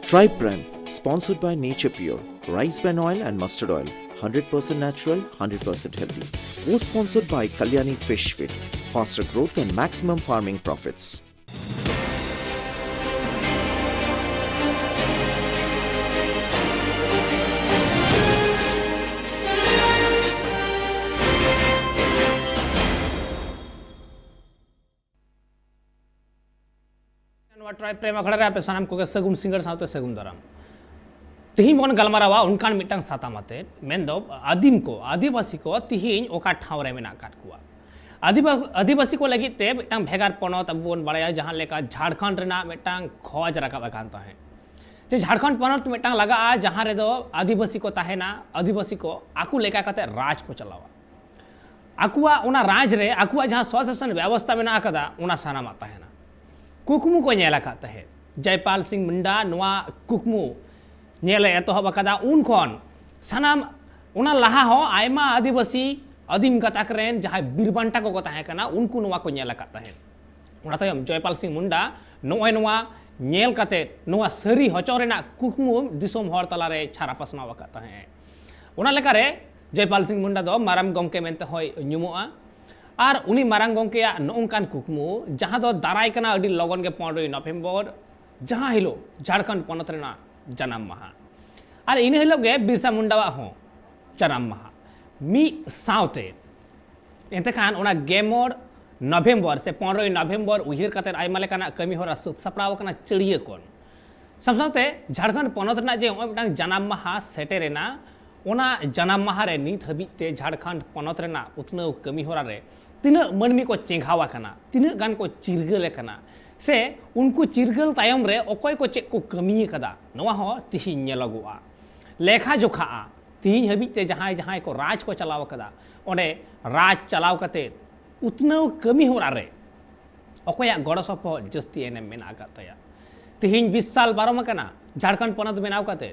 Tribe brand, sponsored by Nature Pure, rice bran oil and mustard oil, 100% natural, 100% healthy. Co-sponsored by Kalyani Fish Feed, faster growth and maximum farming profits. Tribe प्रेम अखड़ा रे सामान को सगुन singer साथ सगुन दाराम तिहिन बन गलमारावा उनकान मिटांग सातामाते मेन दो आदिम को आदिवासी को तिहिन ओका ठाव रे मेना काट कुआ आदिवासी को लगी ते मिटांग भेगार पनत अब बन बड़ाया जहां लेका झारखंड रेना मिटांग खोज रकाब अकांता है जे झारखंड पनत मिटांग लगा आ जहां रे दो आदिवासी को ताहेना आदिवासी को आकु लेका कते राज को चलावा आकुआ उना राज रे आकुआ जहां स्वशासन व्यवस्था में ना कदा उना साना माता है कुकमु को नेला काता है जयपाल सिंह मुंडा नवा कुकमु नेले एतहब कदा उन खन सनाम उना लहा हो आयमा आदिवासी आदिम गताक रेन जहां बीरबंटा को ताहे कना उनको नवा को नेला काता है उना तयम जयपाल सिंह मुंडा नोय नवा नेल काते नवा सरी हचो रेना कुकमु दिसोम हर तला रे छारा पसनावा काता है उना लेका रे जयपाल सिंह मुंडा दो माराम गमके मेनते होय नुमुआ और उनी मारांग गोंके नौकान कुकमु जहां दो दाराय कना अडी लगन के 15 नवंबर जहां हिलो झारखंड पनत रेना जन्म माहा और इन हिलो गे बिरसा मुंडावा हो जन्म माहा मी साउते एते खान ओना गेमोर नवंबर से 15 नवंबर उहिर कते आयमा लेकाना कमी होरा सपड़ाव कना चड़िए कोन समझते झारखंड पनत रेना जे ओमटांग जन्म माहा सेटेरेना ओना जन्म माहा रे नित हबीते झारखंड पनत रेना उतनो कमी होरा रे तीना मनमी को चेंघावा कना तीना गान को चिरगल कना से उनको चिरगल तायम रे ओकोय को चेक को कमी कदा नवा हो तिहिन नेलगुआ लेखा जोखा तिहिन हबीते जहां जहां को राज को चलाव कदा ओडे राज चलाव कते उतनो कमी होरा रे ओकोया गड़ सपो जस्ती एने मेना कातया तिहिन 20 साल पारम कना झारखंड पनत बनाव कते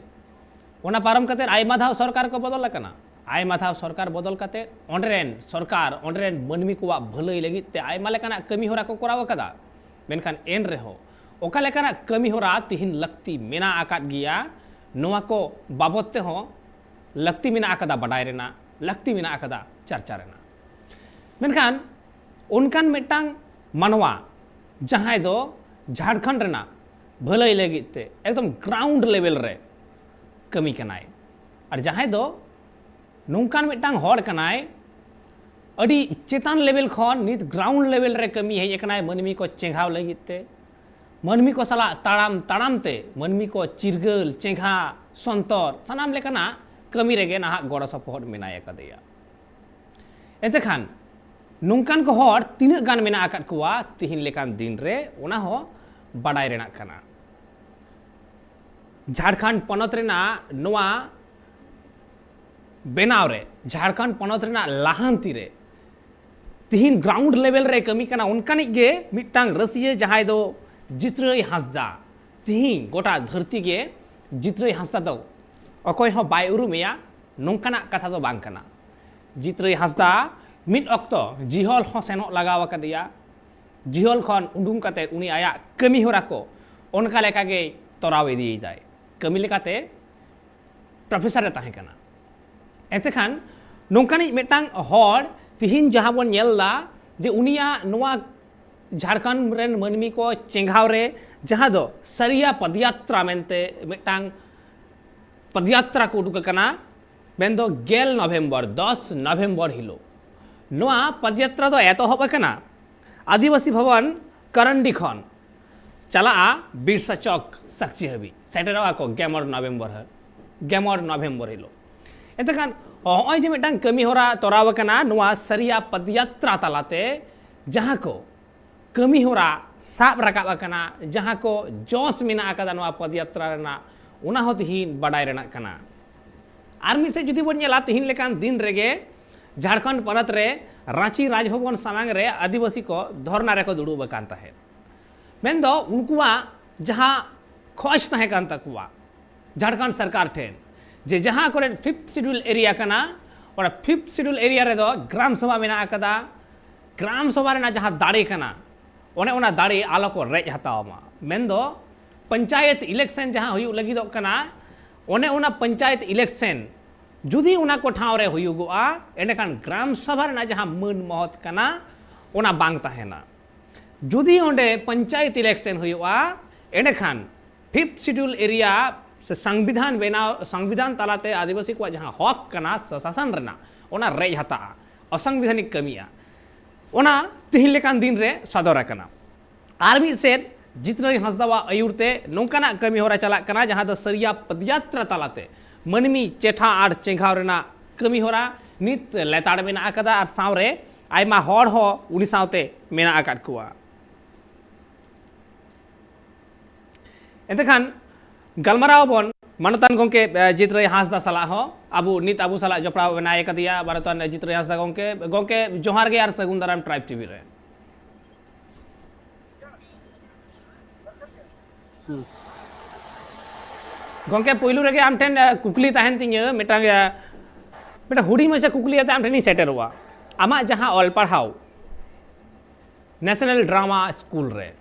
ओना पारम कते आयमा धाव सरकार को बदल कना आयमा धाव सरकार बदल कते ओंडरेन सरकार ओंडरेन मनमी को भलई लगी ते आयमा लेकाना कमी होरा को कराव कदा मेनखान एन रे हो ओका लेकाना कमी होरा तिहिन लक्ति मेना आकात गिया नोवा को बाबतते हो लक्ति मेना आकदा बडाय रेना लक्ति मेना आकदा चर्चा रेना मेनखान उनकान मिटांग मानवा जहां दो झारखंड रेना भलई लगी ते एकदम ग्राउंड लेवल रे कमी कनाय और जहां दो नौकान मिटांग हर कनाय अड़ी चेतान लेवल खन नित ग्राउंड लेवल रे कमी है एकनाय मनमी को चेंघाव लगिते मनमी को सला ताड़ाम ताड़ामते मनमी को चिरगल चेंघा संतर सनाम लेकना कमी रेगे ना गड़ सपोहट मेनाय कदेया एते खान नौकान को हर तीन गान मेना आकात कुआ तिहिन लेकान दिन रे ओना हो बडाय रेना कना झारखंड पनत रेना नोआ बेनाव रे झारखंड पनत रेना लाहांती रे तिहिन ग्राउंड लेवल रे कमी कना उनकानिक गे मिटांग रसिए जहां दो जित्रई हांसदा तिहिन गोटा धरती गे जित्रई हांसदा दो अकोय हो बाय उरुमिया नोंकाना कथा दो बांग कना जित्रई हांसदा मिट अक्तो जिहल हो सेनो लगाव कदिया जिहल खन उंडुम कते उनी आया कमी होरा को ओनका लेका गे तोराव इदी जाय कमी लेकाते प्रोफेसर ताहे कना एते खान नोंकानी मिटांग हर तिहिन जहां बन नेलदा जे उनिया नोआ झारखंड रेन मनमी को चेंघाव रे जहां दो सरिया पदयात्रा मेनते मिटांग पदयात्रा को उडुक कना मेन दो 10 नवंबर 10 नवंबर हिलो नोआ पदयात्रा दो एतहब कना आदिवासी भवन करंडी खन चला बिरसा चौक सक्ची हबी सेटेरवा को गेमर नवंबर हिलो एतखान ओय जे मिटांग कमी होरा तोराव कना नोआ सरिया पदयात्रा तलाते जहां को कमी होरा साब रकाब कना जहां को जोश मेना कदा नोआ पदयात्रा रेना उना हो तिहिन बडाय रेना कना आर मिसे जुदी बन नेला तिहिन लेकान दिन रेगे झारखंड पनत रे रांची राजभवन सामांग रे आदिवासी को धरना रे को दुड़ुब कान ताहे मेन दो उनकुआ जहां खोज ताहे कान तकुआ झारखंड सरकार ठेन जे जहां करे 5th शेड्यूल एरिया कना और 5th शेड्यूल एरिया रे दो ग्राम सभा मेना कदा ग्राम सभा रेना जहां दाड़े कना ओने ओना दाड़े आलो को रेज हतावमा मेन दो पंचायत इलेक्शन जहाँ हुई लगी कना ओने उना पंचायत इलेक्शन जुदी उना को ठाव रे हुयुगोआ एंडकान ग्राम सभा ना जहाँ मन महत कना ओना बांग तहेना जुदी ओंडे पंचायत इलेक्शन हुयुआ एंडकान 5th शेड्यूल एरिया से संविधान बनाव संविधान तालाते आदिवासी को जहाँ हक कना शासन रेना ओना रेज हता असंविधानिक कमिया ओना तिहिन लेकान दिन रे सदर कना आर्मी सेट जितने हंसदावा अयुरते नौकाना कमी होरा चला कना जहाँ दो सरिया पदयात्रा तालाते मनमी चेठा आर चेंघाव रेना कमी होरा नित लेताड़ मेना आकदा आर सावरे आयमा हॉर हो उनी सावते मेना आकाद कुआ एंतखान गलमराव बन मनतान गोंके जितरे हांसदा सला हो अबु नित अबु सला जपड़ा बनाए कदिया बारतान जितरे हांसदा गोंके जोहार गे आर सगुन दाराम ट्राइब टीवी रे गोंके पहिलू रेगे आम ठेन कुकली तहन तिᱧ मिटांग बेटा हुडी मचा कुकली आते आम ठेनी सेटरवा आमा जहां ऑल पढ़ाओ नेशनल ड्रामा स्कूल रे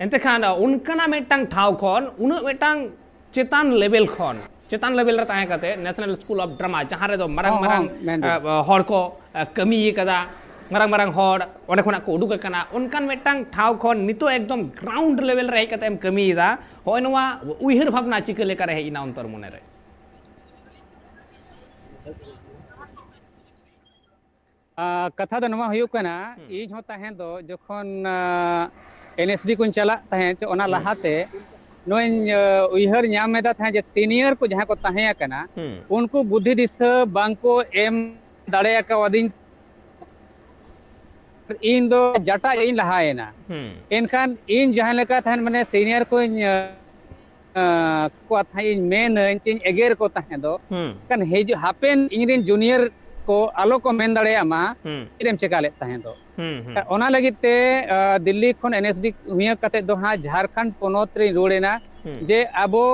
एंते खान उनकना मिटांग ठाव खन उन मिटांग चेतान लेवल खन चेतान लेवल रे ताहे कते नेशनल स्कूल ऑफ ड्रामा जहां रे दो मरंग मरंग हड़ को कमी कदा मरंग मरंग हड़ ओने खना को उडुक कना उनकान मिटांग ठाव खन नितो एकदम ग्राउंड लेवल रे कते एम कमी दा होय नवा उइहर भावना चिके लेका रे इना अंतर मने रे कथा दो नवा हुयुक कना इन हो ताहें दो जखन एनएसडी को चला ताहें ओना लहाते नोइन उइहर ᱧᱟᱢᱮᱫᱟ ताहें जे सीनियर को जहां को ताहें कना उनको बुद्धि दिशा बांको एम दाड़े का वदिन इन दो जटा इन लहाएना इनखान इन जहां लेका थान माने सीनियर को थाइन मेन इन एगेर को ताहें दो कन हेज हापेन इनरिन जूनियर को आलो को मेन दाड़े आमा इरेम चेकाले ताहें दो ओना लगिते दिल्ली खन एनएसडी हुया कते दो हा झारखंड पोनोत रे रोड़ेना जे अबो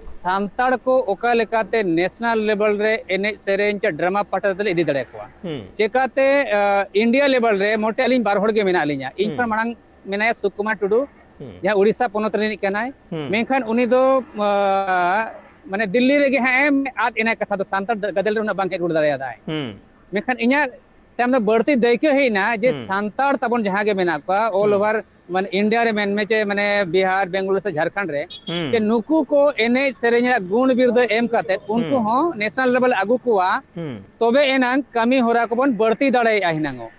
सांताड़ को ओका लेकाते नेशनल लेवल रे एने सेरेंच ड्रामा पाटा इदी दड़े को चेकाते इंडिया लेवल रे मोटे अलिन बार होड़ गे मेना अलिना इन पर मांग मेनाया सुकुमार टुडू जहां उड़ीसा पोनोत रे कनाय मेनखान उनी दो माने दिल्ली रे गे हा एम आद इना कथा दो सांताड़ गदल रे उना बांके उड़ दड़े दाय मेनखान इना तम दो बढ़ती दैके हेना जे सांताड़ तबन जहां गे मेना को ऑल ओवर माने इंडिया रे मेन में चे माने बिहार बेंगलुरु से झारखंड रे जे नुकु को एने सेरे냐 गुण बिरद एम काते उनको हो नेशनल लेवल आगु कुआ तबे एनांग कमी होरा को बन बढ़ती दाड़े आहिनांगो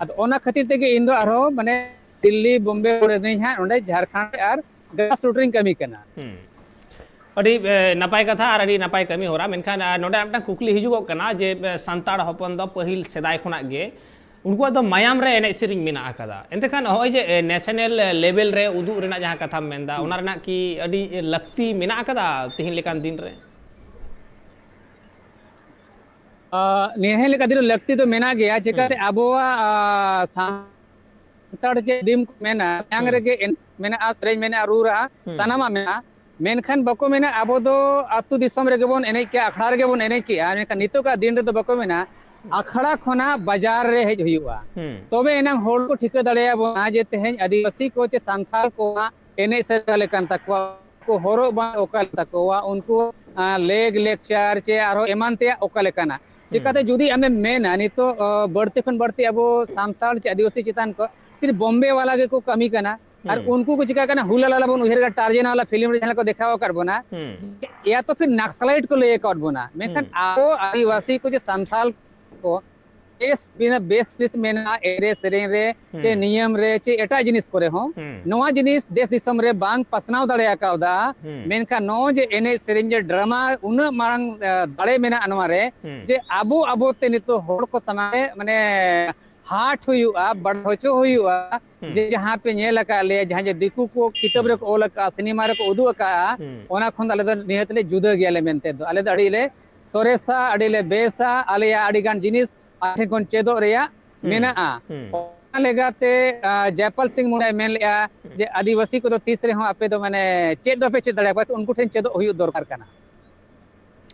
अद ओना खातिर तेगे इंदो आरो माने दिल्ली बॉम्बे रे नहीं है ओंडे झारखंड आर ग्रास रूट रिंग कमी कना अड़ी नपाय कथा और अड़ी नपाय कमी होरा मेनखान नोडे आमटा कुकली हिजुगो कना जे सांताड़ हपन दो पहिल सेदाय खुना गे उनको दो मायाम रे एने सिरिंग मेना आकादा एंतखान होय जे नेशनल लेवल रे उदु रेना जहां कथा मेंदा ओना रेना की अड़ी लक्ति मेना आकादा तिहिन लेकान दिन रे नेहे लेका दिन लक्ति तो मेना गया जेकाते अबोवा सांताड़ जे दिम मेना यांग रे गे मेना आश्रय मेना रूरा सनामा मेना मेनखान बको मेना अबो दो अतु दिसम रे गेबोन एने के अखड़ा रे गेबोन एने के मेनखान नितो का दिन रे तो बको मेना अखड़ा खोना बाजार रे हेज हुआ तबे एना होड़ को ठिका दड़ेया बोना जे तेहेन आदिवासी को चे सांथाल को एने से लेकन तकवा को होरो बा ओकल तकवा उनको लेग लेक्चर चे आरो एमानते ओकल लेकना चिकाते जुदी हमें मेना नितो बढ़ते खन बढ़ते अबो सांथाल चे आदिवासी चितान को सिर्फ बॉम्बे वाला के को कमी कना और उनको को चिका कना हुला लाला बन उहेर का टार्जन वाला फिल्म रे जहां को देखावा करबोना या तो फिर नक्सलाइट को ले करबोना मेखन आओ आदिवासी को जे सांथाल को बेस बिना बेस दिस मेना एरे सेरेन रे चे नियम रे चे एटा जिनिस करे हो नोवा जिनिस देश दिसम रे बांग पसनाव दड़े आकावदा मेनका नो जे एने सेरेन जे ड्रामा उन मांग दड़े मेना अनवा रे जे अबो अबो ते नितो होड़ को समाए माने हाट हुआ बड़ होचो हुआ जे जहां पे नेल का ले जहां जे दिकु को किताब रे को ओल का सिनेमा रे को उदु का ओना खन अले निहत ले जुदा गेले मेनते दो अले अड़ी ले सोरेसा अड़ी ले बेसा अले अड़ी गान जिनिस आठे कोन चेदो रेया मेना ओना लेगाते जयपाल सिंह मुंडा मेन ले जे आदिवासी को तो तीसरे हो आपे दो माने चेद दो पे चेद दड़े उनको ठेन चेदो हुई दरकार कना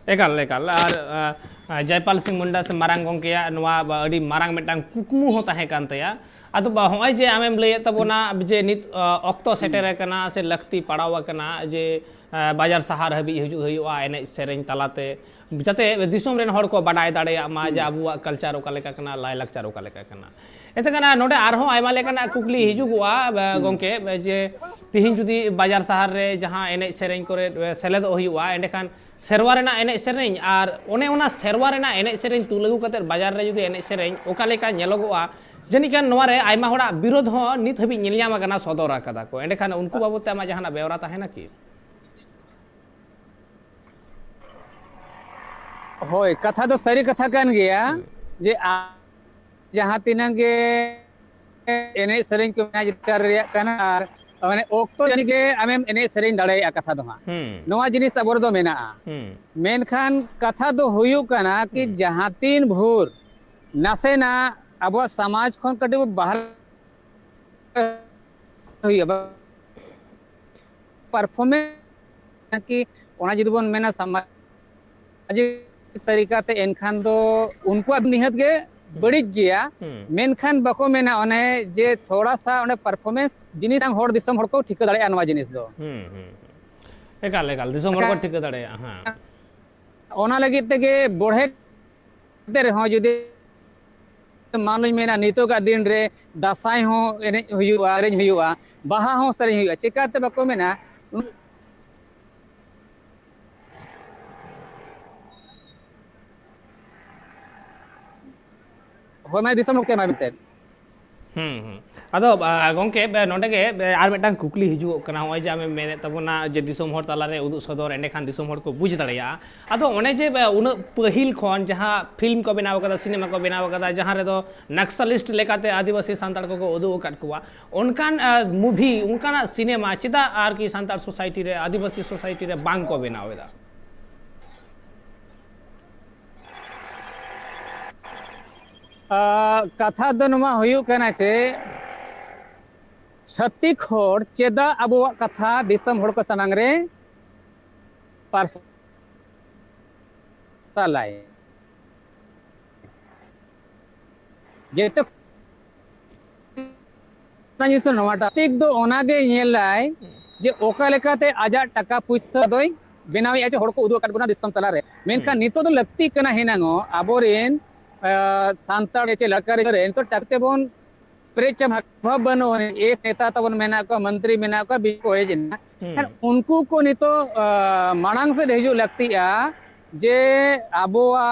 एकाल एकाल और जयपाल सिंह मुंडा से मारांग गोंकेया नवा अड़ी मारांग मिटांग कुकमु हो ताहे कान तया अदो होय जे आमेम लय तबोना जे नित ऑक्तो सेटेर कना से लक्ति पड़ावा कना जे बाजार सहार हबी हजू हुआ एने सेरें तलाते जाते दिसोम रेन हड़ को बाडाय दाड़े मा जे अबुआ कल्चर ओका लेका कना लाय लक्चर ओका लेका कना एते कना नोडे आरहो आयमा लेकाना कुकली हिजुगुआ गोंके जे तिहिन जुदी बाजार सहार रे जहां एने सेरें करे सेलेद हुआ एंडे खान सेरवा रेना एने सेरें और ओने ओना सेरवा रेना एने सेरें तुलगु कते बाजार रे जुदी एने सेरें ओका लेका नेलोगोआ जनिकान नोवारे आयमा होड़ा विरोध हो नित हबी नेलयामा कना सदरा कदा को एंडे खान उनको बाबते आमा जहाना बेवरा ताहेना की होय कथा तो सरी कथा कान गया जे जहां तिनंगे एने सेरें को विचार रिया कना और माने ओक्तो जानी के आमेम एने सेरें दाड़े कथा दो नोवा जिनिस अबर दो मेना मेनखान कथा दो हुयु कना कि जहां तीन भूर नासेना अब समाज खन कटे बाहर हुई परफॉर्मेंस कि ओना जुदी बोन मेना सामाजिक तरीका ते एनखान दो उनको अब निहत के बड़ी गया मेनखान बको मेना ओने जे थोड़ा सा ओने परफॉर्मेंस जिनिस होड़ दिसम होड़ को ठीक दाड़े अनवा जिनिस दो एकाल एकाल दिसम होड़ को ठीक दाड़े हां ओना लगी तेगे बढ़े दे रहो जुदी मानुज मेना नितो का दिन रे दासाई हो एने हुयुआ अरेंज हुयुआ बाहा हो सरें हुयुआ चिकाते बको मेना हो मैं दिसम के माबिते अदो गोंके नोंडे के आर मिटांग कुकली हिजुओ कना होय जे आमे मेने तबना जे दिसोम होड़ तला रे उदु सदर एंडे खान दिसोम होड़ को बुझ दड़या अदो ओने जे उन पहिल खन जहां फिल्म को बनाव कदा सिनेमा को बनाव कदा जहां रे दो नक्सलिस्ट लेकाते आदिवासी सांताड़ को उदु काट कुआ उनकान मूवी उनकान सिनेमा चिदा आर की सांताड़ सोसाइटी रे आदिवासी सोसाइटी रे बांग को बनावेदा कथा दो नमा हुयु कना छे छत्तीक होड़ चेदा अबो कथा दिसम होड़ को सनांग रे पार्सलाय जेतो नाजिस नवाटा तिक दो ओनागे नेलाय जे ओका लेकाते आजा टका पैसा दोय बेनावी आचे होड़ को उदो काटबना दिसम तला रे मेनखा नितो दो लगती कना हेनांगो आबोरेन सांताड़ चे लड़का रे तो टकते बोन प्रेच भाग बनो एक नेता तबन मेना को मंत्री मेना को बी को जिना उनको को नितो मांग से हिजु लगती जे आबोआ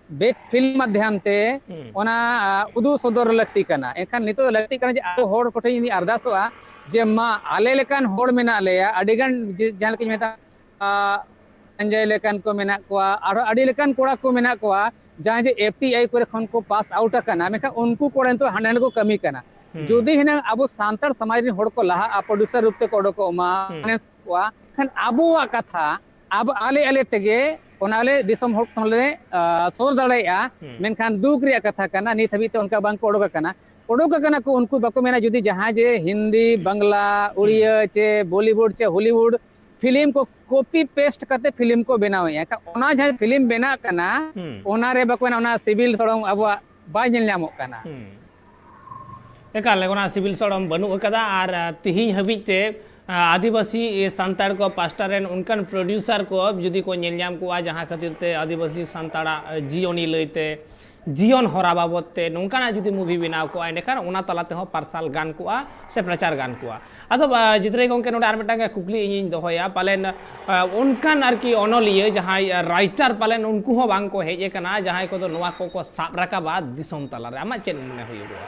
बेस फिल्म माध्यम ते ओना उदु सदर लगती कना एखान नितो लगती कना जे आबो होड़ कोठे इनी अरदासोआ जे मा आले लेकान होड़ मेना लेया अडिगन जान के मेता संजय लेकान को मेना को आरो अडी लेकान कोड़ा को मेना को जहां जे एफटीआई करे खन को पास आउट कना मेका उनको कोड़े तो हंडन को कमी कना जुदी हिना अबो सांताड़ समाज रे होड़ को लहा प्रोड्यूसर रूप ते कोडो को मा को खन अबो कथा अब आले आले तेगे ओनाले दिसम होड़ समले सोर दड़ाया मेनखान दुख रिया कथा कना नित हबी ते उनका बांग कोडो कना को उनको बको मेना जुदी जहां जे हिंदी बांग्ला उड़िया चे बॉलीवुड चे हॉलीवुड फिल्म को कॉपी पेस्ट करते फिल्म को बनावे का ओना जहां फिल्म बना कना ओना रे बको ओना सिविल सड़म अब बाय जन ल्यामो कना एकाल ओना सिविल सड़म बनु कदा और तिहिं हबीते आदिवासी सांताड़ को पास्टर रेन उनकन प्रोड्यूसर को जुदी को नेलयाम को जहां खातिर ते आदिवासी सांताड़ा जीवनी लैते जीवन हरा बाबते नौकाना जुदी मूवी बनाव को एंडेखान ओना तलाते हो पार्सल गान को से प्रचार गान को अदो जितरे गोंके नोडे आर मिटांगे कुकली इᱧ दोहया पालेन उनकान आरकी अनलिया जहां राइटर पालेन उनको हो बांग को हेज कना जहां को तो नोवा को साब राकाबा दिसम तला रे आमा चेन मने हुयुगो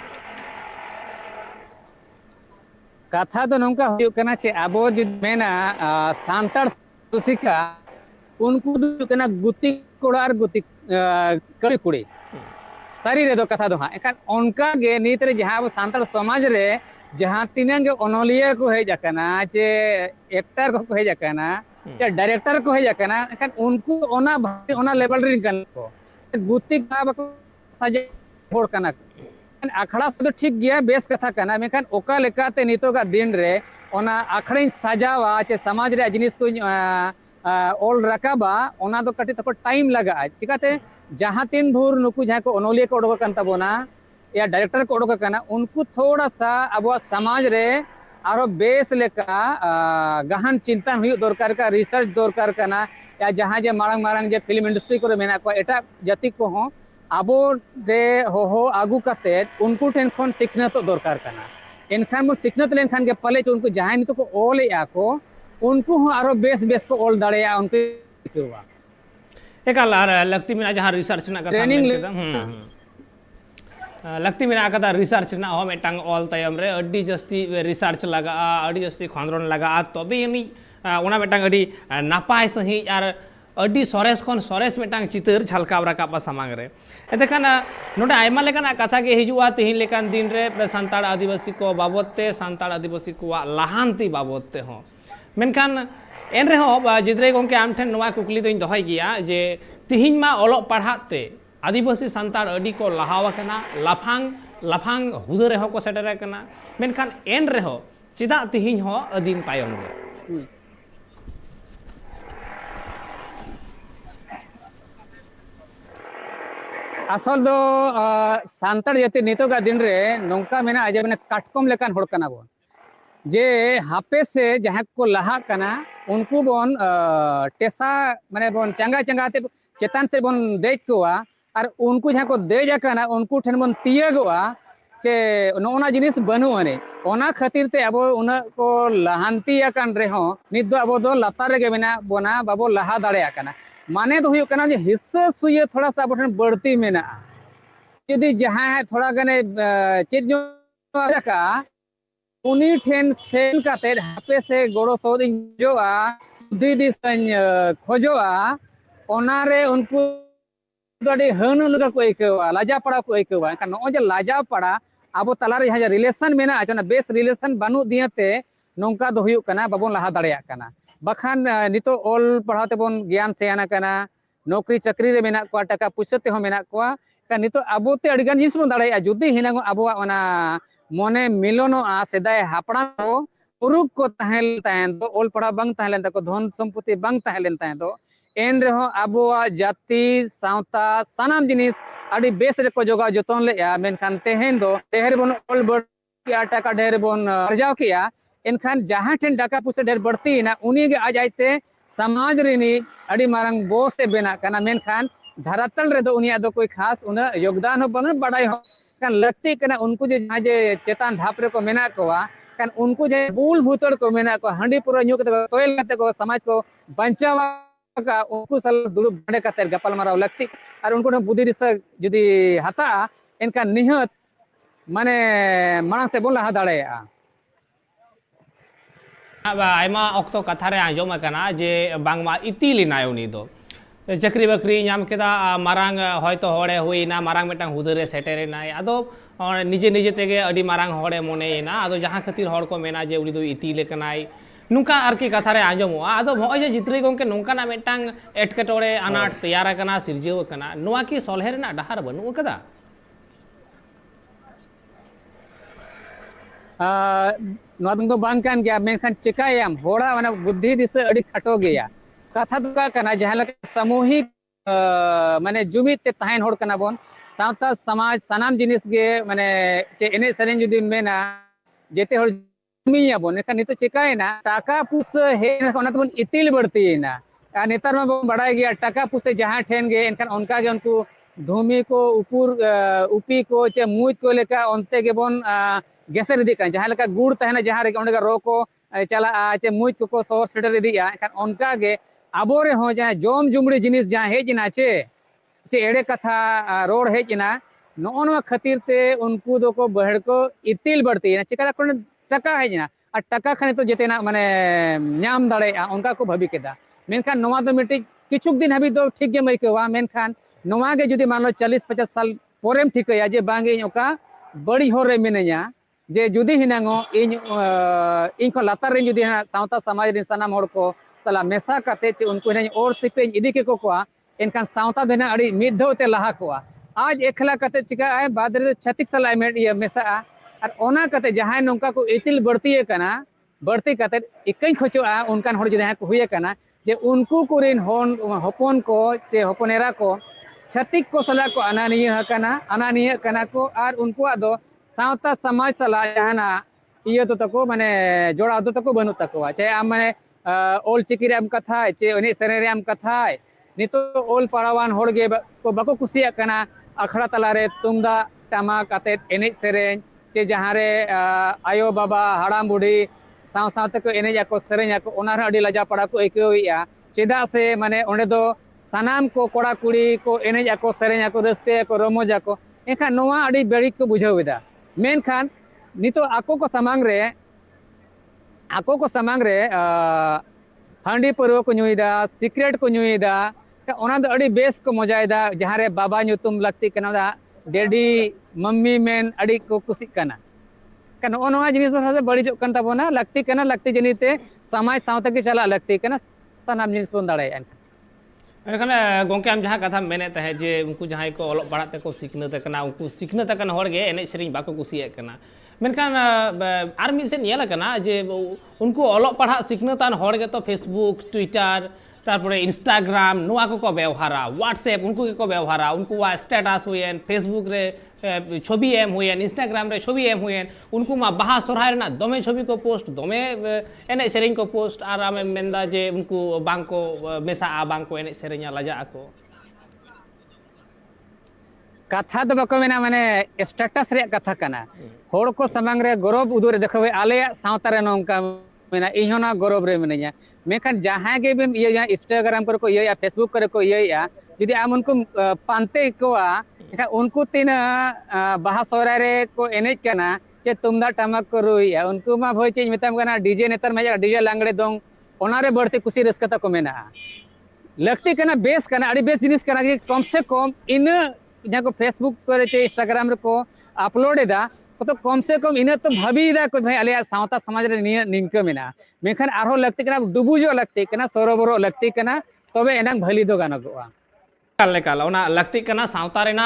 कथा तो नौका हुयु कना छे आबो जुदी मेना सांताड़ सुसिका उनको दु कना गुती कोड़ा और गुती कड़ी कुड़ी सारी रे दो कथा दो हां एखान उनका गे नीत रे जहां अब सांताड़ समाज रे जहां तीन गे अनलिया को हेज कना चे एक्टर को हेज कना चे डायरेक्टर को हेज कना एखान उनको ओना लेवल रे कन को गुती का बको सजे होड़ कना आखड़ा तो ठीक गया बेस कथा कना मेखान ओका लेकाते नितो का दिन रे ओना आखड़े सजावा चे समाज रे जिनिस को ऑल रकाबा ओना दो कटी तको टाइम लगा चिकाते जहां तीन भूर नुकु जहां को ओनोलिया को ओडोक कान तबोना या डायरेक्टर को ओडोक काना उनको थोड़ा सा अब समाज रे आरो बेस लेका गहन चिंतन हुई दरकार का रिसर्च दरकार काना या जहां जे मारंग मारंग जे फिल्म इंडस्ट्री को मेना को एटा जाति को हो आबो रे हो आगु काते उनको ठेन खन सिखनत दरकार काना एनखान मो सिखनत लेनखान के पले उनको जहां नितो को ओल या को उनको हो आरो बेस बेस को ओल दाड़े उनको केवा एकाल आर लगती मेना जहां रिसर्च ना कथा ट्रेनिंग मेन केदा लगती मेना कथा रिसर्च ना हो मेटांग ऑल तायम रे अड्डी जस्ती रिसर्च लगा अड्डी जस्ती खंद्रन लगा तबे यनी ओना मेटांग अड्डी नापाय सही आर अड्डी सरेस खन सरेस मेटांग चितर झलकाव राकाब सामांग रे एतेखान नोडे आयमा लेकाना कथा के हिजुआ तिहिन लेकान दिन रे सान्ताड़ आदिवासी को बाबदते सान्ताड़ आदिवासी को लाहानती बाबदते हो मेनखान एन रहे जिद्रे गंके आम ठेन नोआ कुकली दोኝ दहय गिया जे तिहिन मा ओलोग पढ़ाते आदिवासी सान्ताड़ अड्डी को लाहावा कना लाफांग लाफांग हुदा रे को सेटेरे कना मेनखान एन रहे चिदा तिहिन हो अदीम तायम रे असल दो सान्ताड़ जाति नितोगा दिन रे नौका मेना आज मैंने काटकम लेकान होड़ कना बोन जे हापे से जहाँ को लहा कना उनको बोन टेसा माने बोन चंगा चंगाते चेतान से बोन देज कोआ और उनको जहाँ को देज कना उनको ठेन बोन तियगोआ चे नोना जिनिस बनु अने ओना खातिर ते अब उना को लहांती अकन रे हो नित दो अब दो लतार रे मेना बोना बाबो लहा दाड़े अकना माने तो हुई कना जे हिस्सा सुये थोड़ा सा बठन बढ़ती मेना यदि जहाँ है थोड़ा गने चेत जो का उनी ठेन सेल काते हापे से गोड़ो सोदिन जोआ दीदी सं खोजोआ ओनारे उनको दडी हन लगा को एकेवा लाजा पड़ा को एकेवा का नो जे लाजा पड़ा अब तलारे यहाँ रिलेशन मेना आचना बेस रिलेशन बानु दियते नोंका दो हुई कना बाबन लहा दाड़ेया कना बखान नितो ऑल पढ़ाते बोन ज्ञान सेयाना कना नौकरी चाकरी रे मेना को टाका पुइसाते हो मेना को का नितो अबोते अड़गान जिनिस बन दाड़ेया जुदी हिनागो अबवा ओना मने मिलोनो आ सेदाय हापड़ा को पुरुक को तहल तहन दो ऑल पढ़ा बंग तहलेन तको धन संपत्ति बंग तहलेन तहन दो एन रहो अबवा जाति सावता सनाम जिनिस अड़ी बेस रे को जोगा जतन ले मेनखान तेहेन दो तेहर बोन ऑल बड़ के टाका ढेर बोन अर्जाव किया एनखान जहाँ ठेन टाका पुसे ढेर बढ़ती ना उनी गे आज आइते समाज रिनी अड़ी मारंग बोस से बेना कना मेनखान धरातल रे दो उनिया दो कोई खास उना योगदान हो बन बड़ाई हो kan लगती कना उनको जे जहाँ जे चेतान धाप रे को मेना कोआ kan उनको जे बुल भूतड़ को मेना को हंडी पूरा न्यू कते तोयल कते को समाज को बंचावा का उनको सल दुड़ुब बड़े कते गपल माराव लगती और उनको बुद्धि दिशा जुदी हता इनका निहत माने मांग से बोला हदाड़ेया अब आयमा अक्तो कथा रे आंजोम कना जे बांगमा इतिली नाय उनी दो चाकरी बाकरी नाम केदा मारांग हयतो होड़े हुईना मारांग मेटांग हुदरे सेटेरेना आदो निजे निजे तेगे अडी मारांग होड़े मोनेना आदो जहां खातिर होड़ को मेना जे उनी दो इतिले कनाय नुका आरकी कथा रे आंजोमो आदो भय जे जित्री गंके नोंका ना मेटांग एटकेटोड़े अनाट तैयार कना सिरजेव कना नुवा की सोलहे रेना डहार बनु कदा नोदंगो बांग कान गया मेनखान चिकायाम होड़ा माने बुद्धि दिशा अडी खटो गया कथा दुका कना जहाँ लगे सामूहिक माने जुमित ते तहन होड़ कना बोन सावता समाज सनाम जिनिस गे माने चे एने सरेन जुदी मेना जेते होड़ जुमिया बोन एका नितो चिकायना टाका पुस हे ओना तबन इतिल बढ़ती ना आ नेतार में बोन बड़ाई गया टाका पुसे जहाँ ठेन गे एनखान उनका गे उनको धूमी को ऊपर उपी को चे मुज को लेका ओनते गे बोन गेसर इदी का जहाँ लगा गुड़ तहना जहाँ रे ओंडे रो को चला चे मुज को सोर सेटर इदिया एनखान उनका गे आबोरे हो जहाँ जोम जुमड़ी जिनिस जहाँ हेजना चे एड़े कथा रोड हेजना नोआ खातिर ते उनको दो को बहड़ को इतिल बढ़ती है चिका टका हेजना और टका खाने तो जेतेना माने नाम दाड़े उनका को भाभी केदा मेनखान नोआ दो मिट्टी किछुक दिन हाबी दो ठीक गे मैकेवा मेनखान नोआ गे जुदी मान लो 40-50 साल पोरेम ठिकया जे बांगे ओका बड़ी होर रे मिनया जे जुदी हिनांगो इन को लातार रे जुदी सावता समाज रे सनाम होड़ को सला मेसा काते चे उनको ने और सिपे इदी के कोआ इनखान सावता देना अड़ी मिधोते लहा कोआ आज एकला काते चिका आए बाद रे 36 साल में ये मेसा और ओना काते जहां नोंका को इतिल बढ़ती है कना बढ़ती काते इकई खोचो उनकान होड़ जदे को हुए कना जे उनको कुरिन हपन को जे हपनेरा को छतिक को सला को अनानिय कना को और उनको दो सावता समाज सला जहाना इयो तो तको माने जोड़ा दो तको बनु तको चाहे आम माने ओल चिकी रे आम कथा चे उनी सरे रे आम कथा नितो ओल पड़ावान होड़ गे को बको कुसिया कना अखड़ा तलारे तुमदा टमाक आते एने सेरें चे जहाँ रे आयो बाबा हाड़ाम बुढ़ी साव सावते को एने जाको सेरें जाको ओनार अड़ी लजा पड़ा को एकोइया चेदा से माने ओंडे दो सानाम को कोड़ा कुड़ी को एने जाको सेरें जाको रस्ते को रोमो जाको एखा नोवा अड़ी बेड़ी को बुझावेदा मेन खान नितो आको को समांग रे हांडी परव को नुईदा सिक्रेट को नुईदा ओना दो अड़ी बेस को मजायदा जहाँ रे बाबा नुतुम लगती कना दा डेडी मम्मी मेन अड़ी को कुसी कना कन ओनवा जिनिस से बड़ी जो कन तबोना लगती जनिते समाज सावते के चला लगती कना सनाम जिनिस बन दाड़े एखाने गोंके आम जहाँ कथा मेने तहे जे उनको जहाँ को ऑलोग पढ़ाते को सिखनत कना उनको सिखनत कन होड़ गे एने सेरिंग बाको कुसिये कना मेनखान आर मिद सेन नेल कना जे उनको ऑलोग पढ़ा सिखनतान होड़ गे तो फेसबुक ट्विटर तारपरे इंस्टाग्राम नोआ को व्यवहारा व्हाट्सएप उनको को व्यवहारा उनको स्टेटस हुएन फेसबुक रे छवि एम हुएन इंस्टाग्राम रे छवि एम हुएन उनको मा बाहा सोरहाय रेना दमे छवि को पोस्ट दमे एने सेरिंग को पोस्ट और आमे मेंदा जे उनको बांग को मेसा आ बांग को एने सेरिंगा लजा को कथा दो बको मेना माने स्टेटस रे कथा कना होड़ को समांग रे गौरव उदुर देखो आले सावता रे नोंका मेना इहोना गौरव रे मेनया मेखान जहाँ के भी ये इंस्टाग्राम को ये फेसबुक को ये जुदी आम उनको पानते को उनको तीन बाहा सोरा रे को एनेज कना चे तुमदा टमाक को रुइया उनको मा भई चे मेताम कना डीजे नेतर में डीजे लांगड़े दोंग ओनारे बढ़ते कुसी रस्कता को मेना लगती कना बेस कना अड़ी बेस जिनिस कना कि कम से कम इन जहाँ को फेसबुक करे चे इंस्टाग्राम रे को अपलोड एदा तो कम से कम इन तो भाबीदा को भाई आले सावता समाज रे निंका मेना मेखान आरो लगती कना डुबुजो लगती कना सरोबरो लगती कना तबे एनांग भली दो गानगोआ काल ओना लगती कना सावता रेना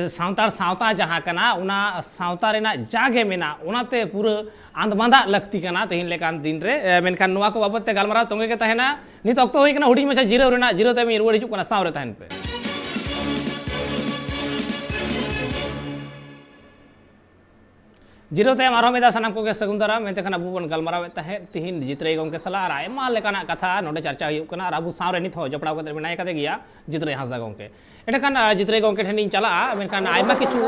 सावता जहाँ कना उना सावता रेना जागे मेना उनाते पूरा आंदबांधा लगती कना तेहिन लेकान दिन रे मेनखान नोआ को बाबत ते गालमाराव तोंगे के तहेना नित अक्तो होई कना हुडिंग मचा जीरो ते मी रुवाड़ हिजु कना सावरे तहेन पे जीरो तयम आरो मेदा सानाम को सगुन दाराम मेते खान अबू बन गलमाराव तहे तिहिन जितरे गोंके सला आर आयमा लेकाना कथा नोडे चर्चा हुयुक कना आर अबू सावरे नित हो जपड़ाव कते मेनाय कते गिया जितरे हांसदा गोंके एटाखान जितरे गोंके ठेनिन चला मेनखान आयमा किछु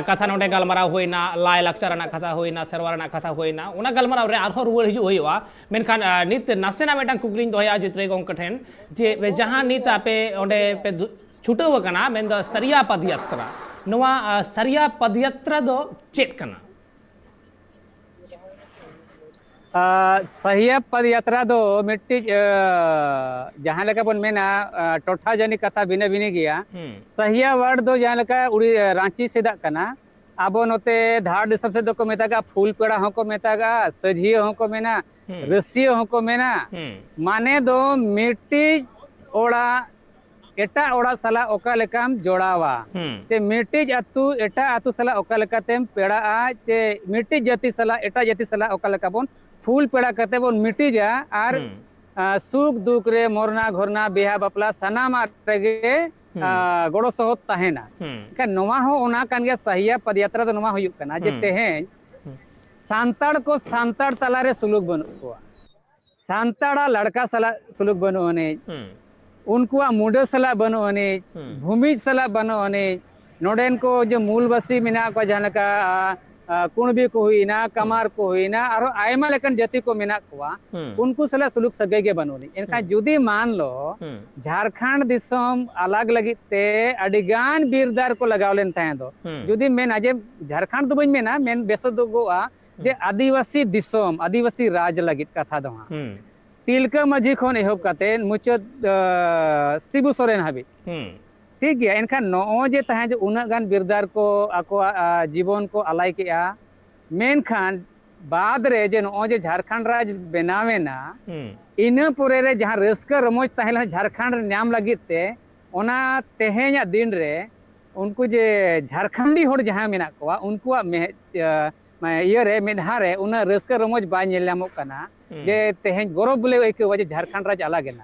कथा नोडे गलमाराव होइना लाय लाक्चर रना कथा होइना सेरवा रना कथा होइना उना गलमाराव रे आरो रुवाड़ हिजु होयुआ मेनखान नित नासेना मेटांग कुकलिन दोया जितरे गोंके ठेन जे जहां नित आपे ओंडे पे छुटाव कना मेनदो सरिया पदयात्रा नोआ सरिया पदयात्रा दो चेक कना सहिया पद यात्रा दो मिट्टी जहाँ लगा बन मेना टोठा जनी कथा भिने भिने गया सहिया वर्ड दो जहाँ लगा उड़ी रांची से दा कना आबो नोते धार दिसम से दो को मेतागा फूल पेड़ा हो को मेतागा सजियो हो को मेना रसियो हो को मेना माने दो मिट्टी ओड़ा एटा ओड़ा सला ओका लेकाम जोड़ावा चे मिट्टी अतु एटा अतु सला ओका लेकातेम पेड़ा चे मिट्टी जाति सला एटा जाति सला ओका लेका बोन फूल पेड़ा कते बोन मिट्टी जा आर सुख दुख रे मोरना घोरना बिहा बापला सनामा रेगे गोड़ो सहत तहेना का नोवा हो ओना कान गया सहिया पदयात्रा तो नोवा हुयुक कना जे तेहेन सांताड़ को सांताड़ तलारे सुलुक बनु को सांताड़ा लड़का सला सुलुक बनु ने उनको मुंडे सला बनो अने भूमि सला बनो अने नोडेन को जो मूलवासी मिना को जहाँ का कुणबी को हुई ना कमार को हुई ना और आयमा लेकन जाति को मिना को उनको सला सुलुक सगे के बनोनी इनका जुदी मान लो झारखंड दिसम अलग लगी ते अडिगान बिरदार को लगावलेन ताहे दो जुदी मेन अजे झारखंड तो बइन मेना मेन बेसो दो गोआ जे आदिवासी दिसम आदिवासी राज लगी कथा दो तिलका माझी खन एहब काते मुचाद शिबू सोरेन हाबी ठीक गया इनखान नो जे तहे जो उना गान बिरदार को आको जीवन को अलाय केआ मेनखान बाद रे जे नो जे झारखंड राज बनावेना इना पुरे रे जहां रस्का रमोज तहेला झारखंड नाम लगित ते ओना तेहेया दिन रे उनको जे झारखंडी होड़ जहां मेना कोआ उनको ये रे मेधा रे उना रस्का रमोज बा नेल नामो कना जे तेहें गौरव बोले आइकवा जे झारखंड राज्य अलग है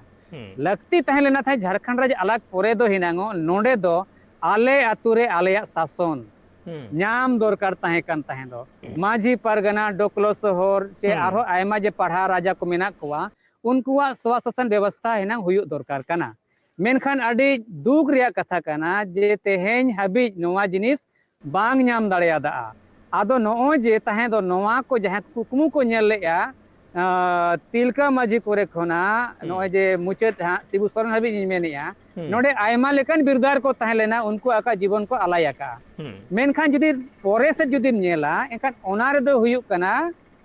लगती तहे लेना था झारखंड राज्य अलग पोरे दो हिनांगो नोडे दो आले आतुरे आलेया शासन नाम दरकार तहे कन तहे दो माझी परगना डोकलो शहर चे आरो आयमा जे पढ़ा राजा को मेना कोवा उनकुआ स्वशासन व्यवस्था हिना हुयु दरकार कना मेनखान अडी दुख रिया कथा कना जे तेहें हाबी नोवा जिनिस बांग नाम दाड़ेयादा आदो नो जे तहे दो नोवा को जहां कुकमु को नेल लेया तिलका माझी कोरे खोना नो जे मुचाद शिबू सोरेन हाबी मेनिया नोडे आयमा लेकन बिरदार को तहे लेना उनको आका जीवन को आलायाका मेनखान जुदी पोरे से जुदी नेला एनखान ओना रे दो हुयु कना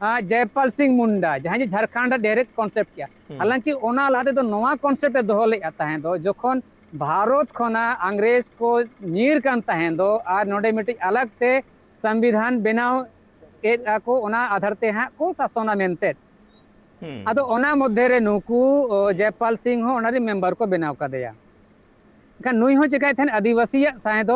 जयपाल सिंह मुंडा जहां जे झारखंड डायरेक्ट कॉन्सेप्ट किया हालांकि ओना लाते दो नोवा कॉन्सेप्ट दो ले तहे दो जखन भारत खोना अंग्रेज को नीर कान तहे दो आर नोडे मिटी अलग ते संविधान बनाव को ओना आधार ते हा को शासना मेनते आदो ओना मध्य रे नुकु जयपाल सिंह हो ओनारी मेंबर को बनाव कदेया kan nui ho cekai than adivasi sahe do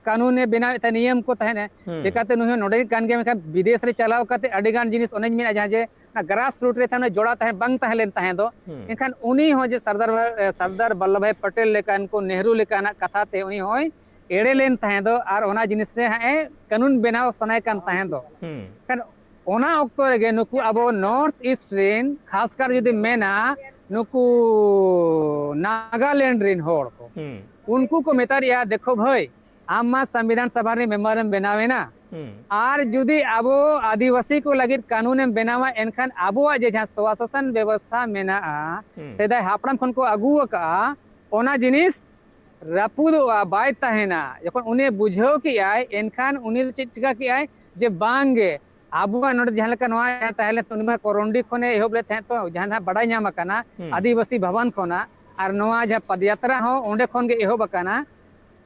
कानून ने बनाव था नियम को तहने चिकाते नुह नोडे कान के मेखा विदेश रे चलाव काते अडिगान जिनिस ओनेज मेना जहां जे ग्रास रूट रे थाने जोड़ा तहे बंग तहे लेन तहे दो एखान उनी हो जे सरदार वल्लभ भाई पटेल लेकान को नेहरू लेकाना कथा ते उनी होय एड़े लेन तहे दो आर ओना जिनिस से हाए कानून बनाव सनाय कान तहे दो kan ओना ऑक्टो रे नुकु अबो नॉर्थ ईस्ट रेन खासकर जदी मेना नुकु नागालैंड रेन होड़ को उनको को मेतारिया देखो भाई आमा संविधान सभा रे मेंबर बनावे ना आर जुदी अबो आदिवासी को लगित कानून बनावा एनखान अबो जे जहां स्वशासन व्यवस्था मेना सेदा हापड़ाम खन को अगुआ का ओना जिनिस रापुद बाय तहेना जखन उन्हें बुझो कि आय एनखान उन्हें चिका कि आय जे बांगे आबुआ नोड जहां लेका नोआ ताहले तुनमा कोरोंडी खने एहोब ले थे तो जहां बड़ाई नाम कना आदिवासी भवन खना आर नोआ जहां पदयात्रा हो ओंडे खन गे एहोब कना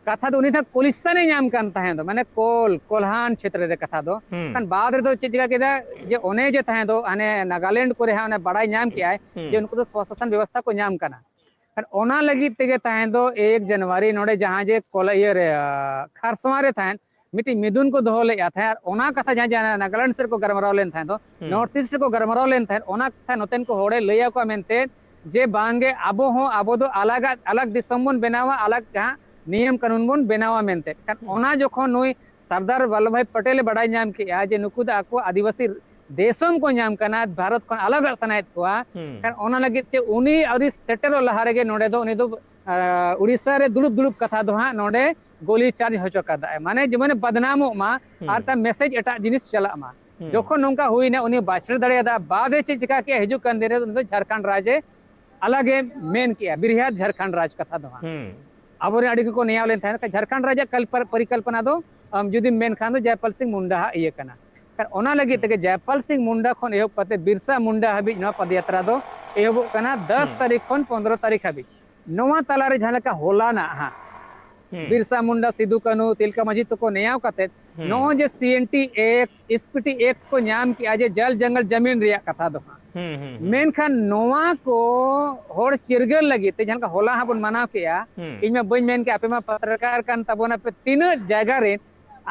कथा दो उनी था कोलिस्तान नाम कान तहे दो माने कोल्हान क्षेत्र रे कथा दो कान बाद रे दो चिका केदा जे ओने जे तहे दो आने नागालैंड को रे हा बड़ाई नाम के आय जे उनको तो स्वशासन व्यवस्था को नाम कना कान ओना लगी तेगे तहे दो 1 जनवरी नोडे जहां जे कोलइया रे खारसवा रे थान मिटी मिदुन को दो ले था ओना कथा जहां नागालैंड से को गरमराव लेन था तो नॉर्थ ईस्ट से को गरमराव लेन था ओना कथा नोतेन को होड़े लैया को मेनते जे बांगे आबो हो आबो दो अलग अलग दिसम बन बनावा अलग जहां नियम कानून बन बनावा मेनते कान ओना जखन नुई सरदार वल्लभ भाई पटेल बड़ाई नाम के जे नुकु दा को आदिवासी देशम को नाम कना भारत को अलग सनायत को कान ओना लगे ते उनी अरी सेटल लहारे गे नोडे दो उनी दो उड़ीसा रे दुलुप दुलुप कथा दो हां नोडे गोली चार्ज हो चुका है माने जमने बदनामो मा आर ता मैसेज एटा जिनिस चला मा जखन नोंका हुईना उनी बाचर दड़ेदा बाद चे चिका के हिजु कन देरे तो झारखंड राज्य अलग मेन किया बिरहियात झारखंड राज कथा दो अब अड़ी को नियाव लेन था झारखंड राज्य परिकल्पना दो जुदी मेन खान दो जयपाल सिंह मुंडा ये कना कार ओना लगी तके जयपाल सिंह मुंडा खन एहो पते बिरसा मुंडा हबी न पदयात्रा दो एहो कना 10 तारीख खन 15 तारीख हबी नवा तला रे जहां का होला ना हां बिरसा मुंडा सिद्धू कानू तिलका माझी तो को नयाव कते नो जे सीएनटी एक्ट स्पीटी एक्ट को नाम की आज जल जंगल जमीन रिया कथा दो मेनखान नोवा को होड़ चिरगल लगी ते जहां का होला हा बन मनाव किया इन में बन मेन के आपे मा पत्रकार कान तबोना पे तीन जगह रे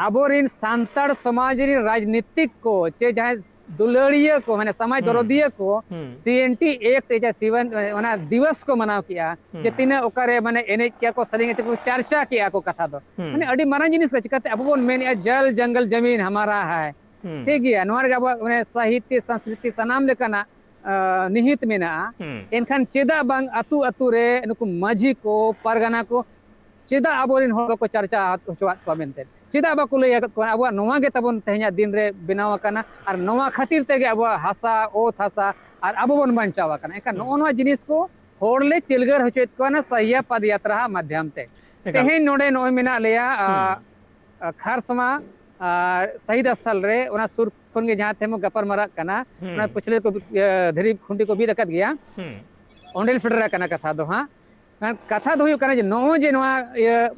आबोरिन सांताड़ समाज री राजनीतिक को चे जहां दुलड़िया को माने समाज दरोदिया को सीएनटी एक्ट जे सीवन ओना दिवस को मनाव किया जे तीन ओकरे माने एने क्या को सरिंग को चर्चा किया को कथा दो माने अडी मारा जिनिस चिकाते अब बोन मेन जल जंगल जमीन हमारा है ठीक है नोर ga माने साहित्य संस्कृति सनाम लेकना निहित मेना एनखान चेदा बांग अतु अतु रे नुकु माझी को परगना को चेदा आबोरिन होड़ को चर्चा होचवात को मेनते चेदा बाको लय अब नोवा गे तबन तेहना दिन रे बनाव कना और नोवा खातिर तेगे अब हासा ओत हासा और अब बन बंचावा कना एका नोवा जिनिस को होड़ले चिलगर होचेत को ना सहिया पदयात्रा माध्यम ते तेहे नोडे नोय मेना लेया खारसमा शहीद स्थल रे ओना सुर खन गे जहां थेमो गपर मरा कना ओना पिछले को धरी खुंटी को भी दकत गया ओंडेल फेडरा कना कथा दो हां कथा दो कना जे नो जे नोआ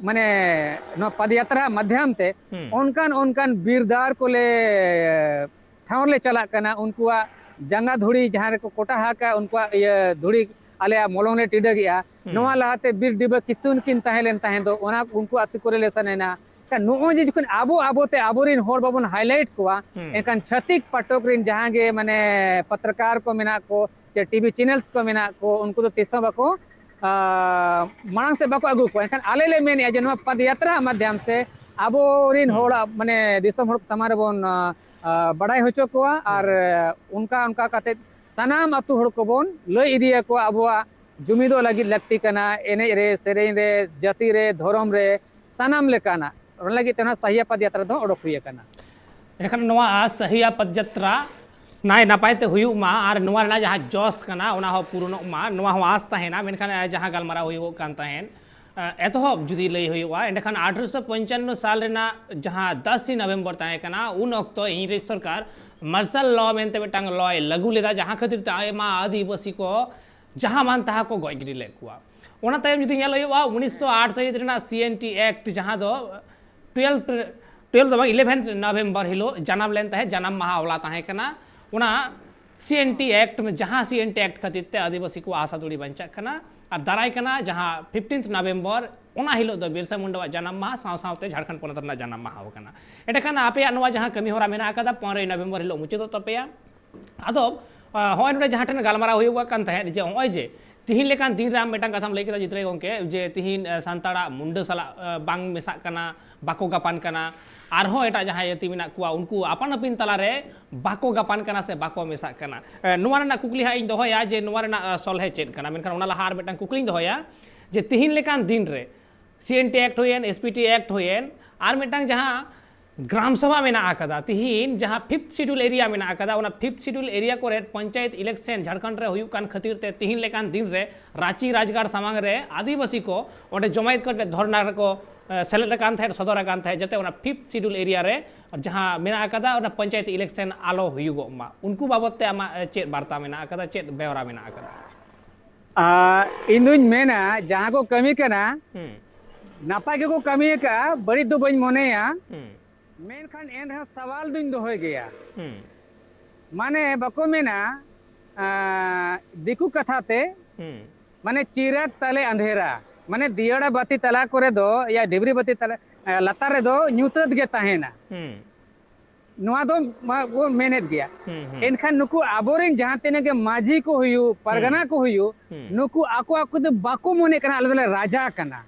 माने नो पदयात्रा माध्यम ते ओनकान ओनकान बीरदार को ले ठाउर ले चला कना उनकुआ जंगा धुड़ी जहां रे को कोटा हाका उनकुआ ये धुड़ी आले मोलोंग ने टिडा गया नोआ लाते बीर डिबा किसुन किन तहेलेन तहे दो ओना उनको अति कोरे लेसन है ना एनखान नो जे जखन आबो आबोते आबोरिन होर बाबन हाईलाइट कोआ एनखान छतिक पाठक रिन जहां गे माने पत्रकार को मेना को जे टीवी चैनल्स को मेना को उनको तो तिसो बाको मांग से बाको अगु को एनखान आले ले मेन जे नो पद यात्रा माध्यम से आबोरिन होड़ माने दिसम होड़ समारे बोन बड़ाई होचो कोआ और उनका उनका काते सनाम अतु होड़ को बोन लय इदिया को अबुआ जुमिदो लगी लगती कना एने रे सेरेन रे जाति रे धर्म रे सनाम लेकाना लगी तेना सहिया पद यात्रा दो ओडोक हुई कना एखन नोआ सहिया पदयात्रा नाय नापायते हुयुग मा आर नोआ ना जहां जोश कना ओना हो पूर्ण मा नोआ हो आस तहेना मेनखान जहां गलमारा हुयुग कान तहेन एतहब जुदी लई हुयुगा एंडखान 1895 साल रेना जहां 10 नवंबर तहे कना उन ऑक्तो इंग्लिश सरकार मार्शल लॉ मेनते मिटांग लॉ लागू लेदा जहां खातिर ता एमा आदिवासी को जहां मान तहा को गयगिरी लेकुआ ओना तायम जुदी नेल हुयुगा 1908 सहित रेना सीएनटी एक्ट जहां दो 11 नवंबर हिलो जन्म लेन तहे जन्म माहा होला तहे कना ओना सीएनटी एक्ट में जहां सीएनटी एक्ट खातिर ते आदिवासी को आशा दुड़ी बंचा कना और दाराय कना जहां 15 नवंबर ओना हिलो दो बिरसा मुंडा जन्म माहा साव सावते झारखंड पोनत रना जन्म माहा होकना एटखान आपे नोआ जहां कमी होरा मेना आकादा 15 नवंबर हिलो मुचितो तपेया आदो होय नोडे जहां ठन गालमारा हुयुगा कान तहे जे होय जे तिहिन लेकान दिन राम मेटांग कथाम लई केदा जितरे गोंके जे तिहिन सांताड़ा मुंडा साला बांग मेसा कना बाको गापान कना आरहो एटा जहां यति मेना कुआ उनको आपन अपिन तलारे बाको गापान कना से बाको मेसा कना नोआ रेना कुकली हा इन दोहया जे नोआ रेना सलहे चेद कना मेनखान ओना लहार मेटांग कुकली दोहया जे तिहिन लेकान दिन रे सीएनटी एक्ट होयेन एसपीटी एक्ट होयेन आर मेटांग जहां ग्राम सभा मेना आकादा तिहिन जहां 5th शेड्यूल एरिया मेना आकादा ओना 5th शेड्यूल एरिया को रे पंचायत इलेक्शन झारखंड रे हुयुग कान खातिर ते तिहिन लेकान दिन रे रांची राजगाड़ सामांग रे आदिवासी को ओंडे जमायत कर धरना को सेलेक्ट कान थे सदर कान थे जते ओना 5th शेड्यूल एरिया रे जहां मेना आकादा ओना पंचायत इलेक्शन आलो हुयुगो मा उनको बाबत ते आमा चेत वार्ता मेना आकादा चेत बेवरा मेना आकादा इंदुन मेना जहां को कमी कना नापा के को कमी का बड़ी दो बज मोनेया मेनखान एन रहा सवाल दुन दो हो गया माने बको मेना दिकु कथा ते माने चिराग तले अंधेरा माने दियड़ा बाती तला करे दो या डिबरी बाती तला लतार रे दो न्यूतद गे ताहेना नोआ दो वो मेनेट गया एनखान नुकु आबोरेन जहां तेने के माझी को हुयु परगना को हुयु नुकु आको आको दो बाको मोने कना अलदले राजा कना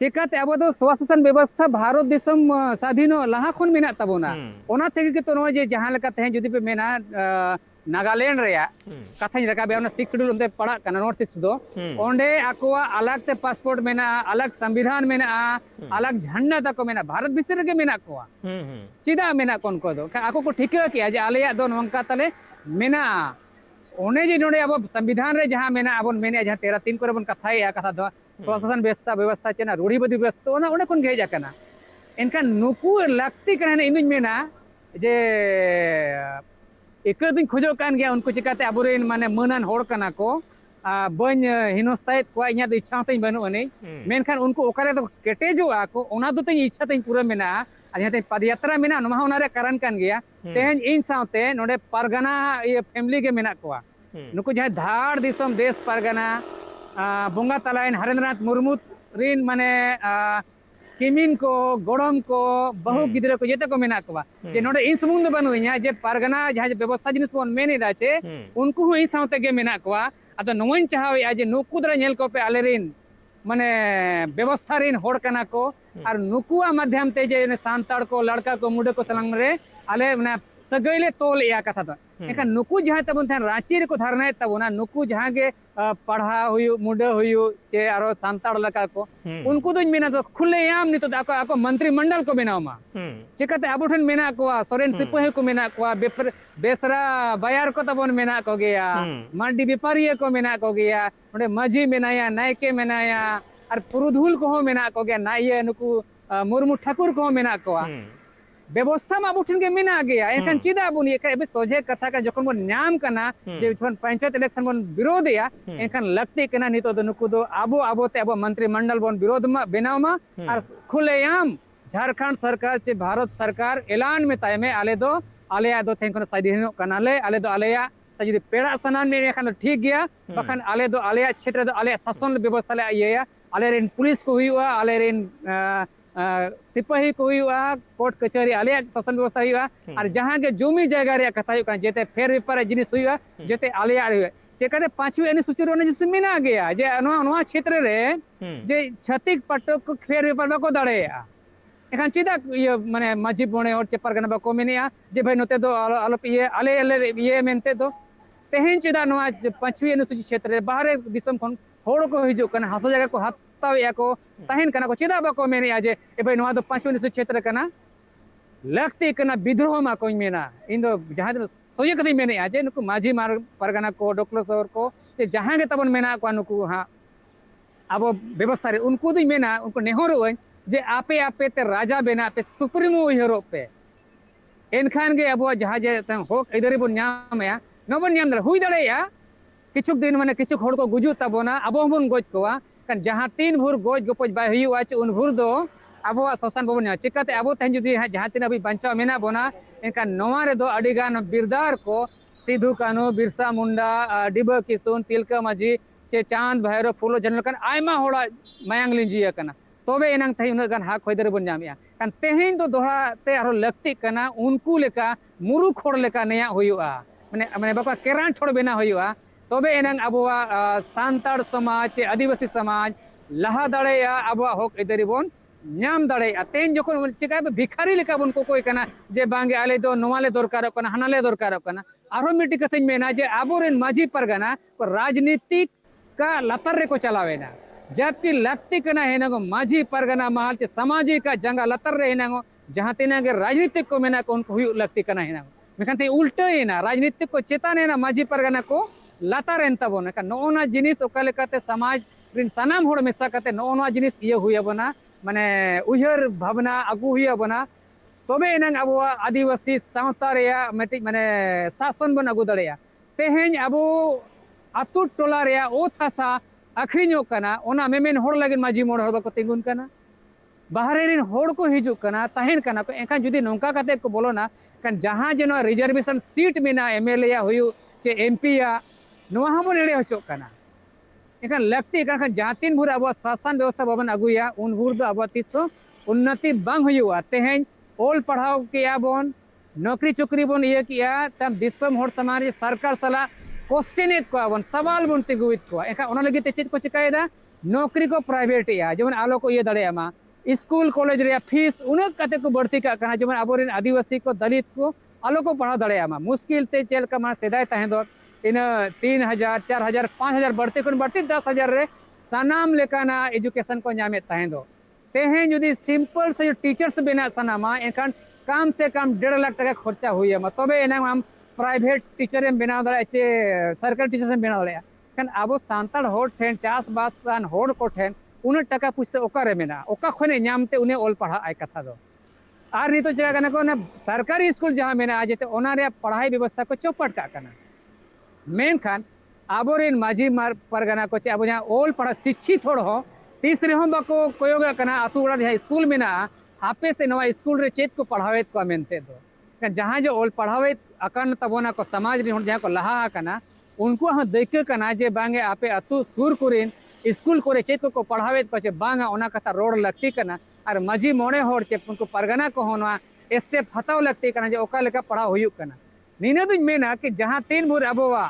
चिकाते अब दो स्वास्थ्य व्यवस्था भारत देशम स्वाधीनो लाहा खुन मेना तबोना ओना तेगे के तो नो जे जहां लका तहे जुदी पे मेना नागालैंड रे कथा रखा बे 6 शेड्यूल उनते पड़ा कना नॉर्थ ईस्ट दो ओंडे आकोआ अलग ते पासपोर्ट मेना अलग संविधान मेना अलग झंडा तक मेना भारत विषय के मेना कोआ चिदा मेना कोन को दो आको को ठिका किया जे आलेया दो नंका तले मेना ओने जे नोडे अब संविधान रे जहां मेना अबन मेने जहां 13 करे बन कथा या कथा दो प्रशासन व्यवस्था चेना रूढ़ीबद्धि व्यवस्था ओना ओने कोन गेजा कना एनका नुकु लगती कना इनुज मेना जे एक दिन खोजो कान गया उनको चिकाते अबोरेन माने मनन होड़ कना को बन हिनोस्तायत को इኛ दो इच्छा तई बनु अने मेनखान उनको ओकरे दो केटेजो आको ओना दो तई इच्छा तई पूरा मेना अजते पदयात्रा मेना नोमा ओना रे कारण कान गया तेन इन साउते नोडे परगना ये फैमिली के मेना को नुको जहां धाड़ दिसम देश परगना बोंगा तलाइन हरेंद्रनाथ मुर्मू रिन माने किमिन को गोड़म को बहु गिद्रे को जेते को मेना को जे नोडे इन समुंद बनुइया जे परगना जहां व्यवस्था जिनिस बोन मेने दाचे उनको हु इन साउते गे मेना को अतो नोइन चाहवे जे नुकु दरा नेल को पे आलेरिन माने व्यवस्था रिन होड़ कना को और नुकुआ माध्यम ते जे सांताड़ को लड़का को मुडे को तलंग रे आले माने सगैले तोल या कथा तो एका नुकु जहां तबन थान रांची रे को धारना तबना नुकु जहां के पढ़ा हुयु मुडे हुयु जे आरो सांताड़ लका को उनको तो मेना तो खुलेआम नि तो आको मंत्रिमंडल को मेनामा चिकाते आबोठन मेना को सोरेन सिपहे को मेना को बेसरा बयार को तबन मेना को गया मंडी व्यापारी को मेना को गया ओडे माझी मेनाया नायके मेनाया और पुरुधुल को मेना को गया नाये नुकु मुर्मू ठाकुर को मेना को व्यवस्था में आबोठन के मेना गया एखन चिदा बुन ये एबे सोझे कथा का जखन बन नाम कना जे जखन पंचायत इलेक्शन बन विरोध या एखन लगते कना नितो द नुकु दो आबोते अब मंत्रिमंडल बन विरोध में बेनाव में और खुलेआम झारखंड सरकार चे भारत सरकार ऐलान में ताय में आले दो थेंको साइदिनो कनाले आले दो आलेया सजिदि पेड़ा सनान में एखन ठीक गया बखन आले दो आलेया क्षेत्र दो आले शासन व्यवस्था ले ये आले रेन पुलिस को हुआ आले रेन सिपाही को हुआ कोर्ट कचहरी आले शासन व्यवस्था हुआ और जहां के जमी जगह रे कथा हुआ जेते फेर विपार जिनिस हुआ जेते आले हुआ चेकाते 5वीं अनुसूची रे जिस मेना गया जे नवा क्षेत्र रे जे छतिक पाटक को फेर विपार बको दाड़ेया एखान चिदा माने माझी बणे और चे परगना बको मेनिया जे भाई नोते दो आलोप ये आले ये मेनते दो तेहेन चिदा नवा 5वीं अनुसूची क्षेत्र रे बाहर दिसम खन होड़ को हिजु कना हासो जगह को हातावेया को तहन कना को चिदा बको मेनिया जे ए भाई नवा दो 5वीं अनुसूची क्षेत्र कना लगती कना विद्रोह मा को मेना इन दो जहां सोये कदी मेनिया जे नुकु माझी मार परगना को डोकलो सर को जे जहां के तबन मेना को नुकु हा अब व्यवस्था रे उनको दो मेना उनको नेहरो जे आपे आपे ते राजा बेना पे सुप्रीमो उयहरो पे एनखान गे अब जहां जे होक इधर बन नामया नबन नाम दर हुई दड़ेया किछु दिन माने किछु होड़ को गुजु तबोना अब बन गोज कोवा kan jahan tin भूर गोज गोपज बाय हुआ चे उन भूर दो अब शोषण बबन चिकाते अब तहन जुदी जहां तीन अभी बंचा मेना बोना एनखान नवा रे दो अडिगान बिरदार को सिधु कानू बिरसा मुंडा डिबा किशुन तिलका माझी चे चांद भैरव फुलो जनरल kan आयमा होड़ा मायांग लिंजिया कना तबे एनंग थई उन गान हाक होइदर बन जामिया kan तेहेन दो दोहरा ते आरो लगती कना उनको लेका मुरु खोड़ लेका नया हुआ माने माने बाका केरान छोड़ बेना हुआ तबे एनंग अबवा सांताड़ समाज आदिवासी समाज लहा दाड़ेया अबवा हक इदरी बोन नाम दाड़ेया तेन जखन चिका भिखारी लेका बन कोई कना जे बांगे आले दो नवाले दरकार कना हानाले दरकार कना आरो मिटी कथि मेना जे आबोरेन माझी परगना को राजनीतिक का लतर रे को चलावेना जबकि लगती कना हेनगो माझी परगना महल चे सामाजिक का जंगा लतर रे हेनगो जहां तेना के राजनीतिक को मेना को उनको हुई लगती कना हेनगो मेखान ते उल्टा हेना राजनीतिक को चेतान हेना माझी परगना को लातार एन तबोना का नोना जिनिस ओका लेकाते समाज रिन सनाम होड़ मेसा कते नोना जिनिस ये हुई बना माने उहर भावना अगु हुई बना तबे एनंग अबो आदिवासी सावता रेया मेटिक माने शासन बन अगु दड़ेया तेहेन अबो आतु टोला रेया ओ थासा आखरिñो कना ओना मेमेन होड़ लगिन माझी मोड़ हबा को तिंगुन कना बाहरे रिन होड़ को हिजु कना तहेन कना को एखा जुदी नोंका कते को बोलोना kan जहां जेनो रिजर्वेशन सीट मेना एमएलए या हुयु चे एमपी या नोआ हम नेड़े होचो कना एखन लगती एखन जहां तीन भूर अब शासन व्यवस्था बबन अगुया उन भूर दो अब तिसो उन्नति बांग हुयुआ तेहेन ओल पढ़ाओ किया बोन नौकरी चुकरी बोन ये किया तम दिसम होड़ समाज सरकार सला क्वेश्चन को बन सवाल बन तिगुइत को एखा ओना लगी ते चेत को चिकायदा नौकरी को प्राइवेट या जेमन आलो को ये दड़ेयामा स्कूल कॉलेज रे फीस उनक कते को बढ़ती का कना जेमन आबोरेन आदिवासी को दलित को आलो को पढ़ा दड़ेयामा मुश्किल ते चेल का मा सेदाय तहे दो इन 3000 4000 5000 बढ़ते कोन बढ़ती 10000 रे सनाम लेकाना एजुकेशन को नामे तहे दो तेहे जुदी सिंपल से टीचर्स बेना सनामा एखान कम से कम 1.5 लाख टका खर्चा हुई है तबे एना हम प्राइवेट टीचर एम बेना दड़े चे सरकारी टीचर एम बेना दड़े kan abo santar hor ठेन Chas बास सान होड़ को ठेन उन टका पुइसा ओकारे मेना ओका खने नामते उन्हें ओल पढ़ा आय कथा दो आर नितो जगह कना को ना सरकारी स्कूल जहां मेना जेते ओना रे पढ़ाई व्यवस्था को चौपट का कना मेन खान आबोरेन माझी मार परगना को चे अब जहां ओल पढ़ा शिक्षित होड़ हो तीसरे हम बको कोयोगा कना अतु उड़ा जहां स्कूल मेना हापे से नवा स्कूल रे चेत को पढ़ावेत को मेनते दो जहां जो ओल पढ़ावेत अकन तबोना को समाज रे जहां को लहा कना उनको हम देखे कना जे बांगे आपे अतु सुर कुरिन स्कूल कोरे चेत को पढ़ावेत को चे बांगा ओना कथा रोड लगती कना और माझी मोड़े होड़ चे उनको परगना को होना स्टेप हताव लगती कना जे ओका लेका पढ़ा हुयुक कना नीना दुñ मेना कि जहां तीन भूर अबोवा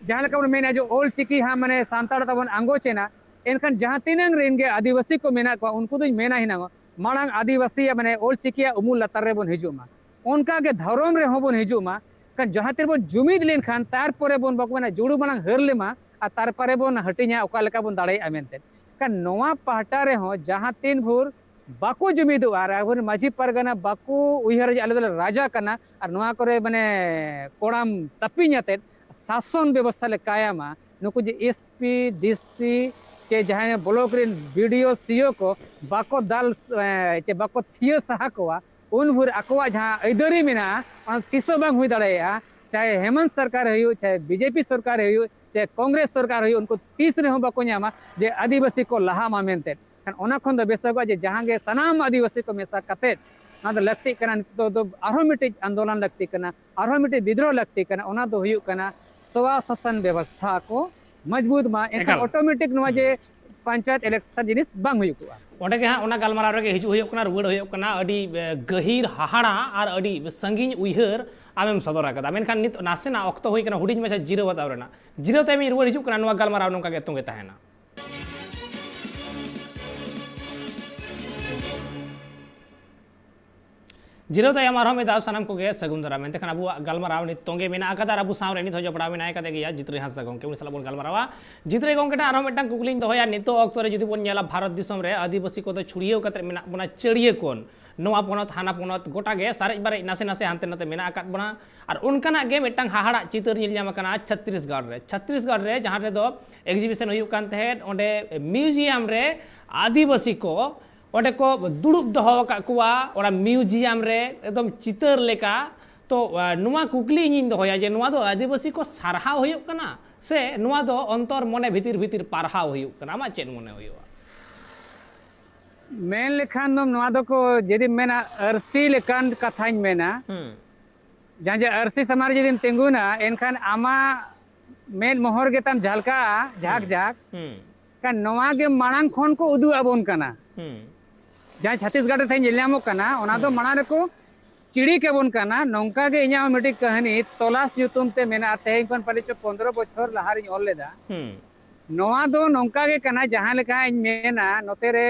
जहां लेका मेना जो ओल चिकी हा माने सांताड़ तबन आंगो चेना एनखान जहां तीनंग रेन गे आदिवासी को मेना को उनको दुñ मेना हिना मांग आदिवासी माने ओल चिकिया उमुल लतार रे बन हिजुमा उनका के धर्म रे होबन हिजुमा kan जहां तीर बन जुमिद लेन खान तार परे बन बक माने जुड़ू मांग हर लेमा आ तार परे बन हटिया ओका लेका बन दाड़े आमेनते kan नोवा पाहटा रे हो जहां तीन भूर बाको जुमिदु आर आगर माझी परगना बाको उहर जे आले राजा कना और नोवा करे माने कोड़ाम तपिኛते शासन व्यवस्था ले कायमा नुकु जे एसपी डीसी चे जहां ब्लॉक रे वीडियो सीओ को बाको दाल चे बाको थिय सहा कोवा उन भूर अकवा जहां ऐदरी मेना किसो बांग हुई दड़ेया चाहे हेमंत सरकार हुई चाहे बीजेपी सरकार हुई चाहे कांग्रेस सरकार हुई उनको तीसरे हो बाको नामा जे आदिवासी को लहा मा मेनते kan ona khon do besago je jahan ge sanam आदिवासी को मेसा कते ना दो लगती कना तो आरो मिटे आंदोलन लगती कना आरो मिटे विद्रोह लगती कना ओना दो हुई कना स्व शासन व्यवस्था को मजबूत मा एक ऑटोमेटिक नमा जे पंचायत इलेक्शन जिनिस बांग हुई को ओंडे के हाँ गलमाराव रे हिजू हुई रुआड़ हुई अड़ी गहीर हाहाड़ा और अड़ी संगीन उयहर आमेम सदर आकदा मेनखान नित नासेना अक्तो हुई कना हुडिंग मेसा जिरो बताव रेना जिरो ताइम रुआड़ हिजू कना नुआ गलमाराव नोंका गे तोंगे ताहेना जिरो तायम आरो में दाव सनम को गे सगुन दरा मेनते खान अबु गलमाराव नि तोंगे मेना आकदा अबु सामरे नि थजो पड़ा में नाय कदे गया जित्रे हांसदा गंके उनि सला बोन गलमारावा जित्रे गंके टा आरो मेटांग कुकलिंग दोहया नितो अक्तो रे जुदी बोन नेला भारत दिसम रे आदिवासी को तो छुड़ियो कते मेना बोना चड़िए कोन नोआ पोनत हाना पोनत गोटा गे सारे बारे नासे नासे हानते नाते मेना आकात बना और उनकाना गे मेटांग हाहाड़ा चितर निल ᱧᱟᱢ ᱠᱟᱱᱟ छत्तीसगढ़ रे जहां रे दो एग्जिबिशन हुई कान तहे ओंडे म्यूजियम रे आदिवासी को ओंडे को दुड़ुब दहो का कुआ ओरा म्यूजियम रे एकदम चितर लेका तो नुआ कुकली इन दोया जे नुआ दो आदिवासी को सारहा हुई कना से नुआ दो अंतर मने भीतर भीतर पारहा हुई कना मा चेन मने हुई मेन लेखान दम नुआ दो को जदि मेना अरसी लेकान कथाइन मेना जहां जे अरसी समाज जदि तेंगुना एनखान आमा मेन मोहर गेताम झलका झाक झाक का नवा गे मांग खन को उदु आबोन कना जहां छत्तीसगढ़ थे नेलामो कना ओना दो मांग रे को चिड़ी के बोन कना नौका गे इኛ मिटी कहानी तलाश युतुम ते मेना ते कोन पाले 15 बछर लहारी ऑल लेदा नवा दो नौका गे कना जहां लेका मेना नोते रे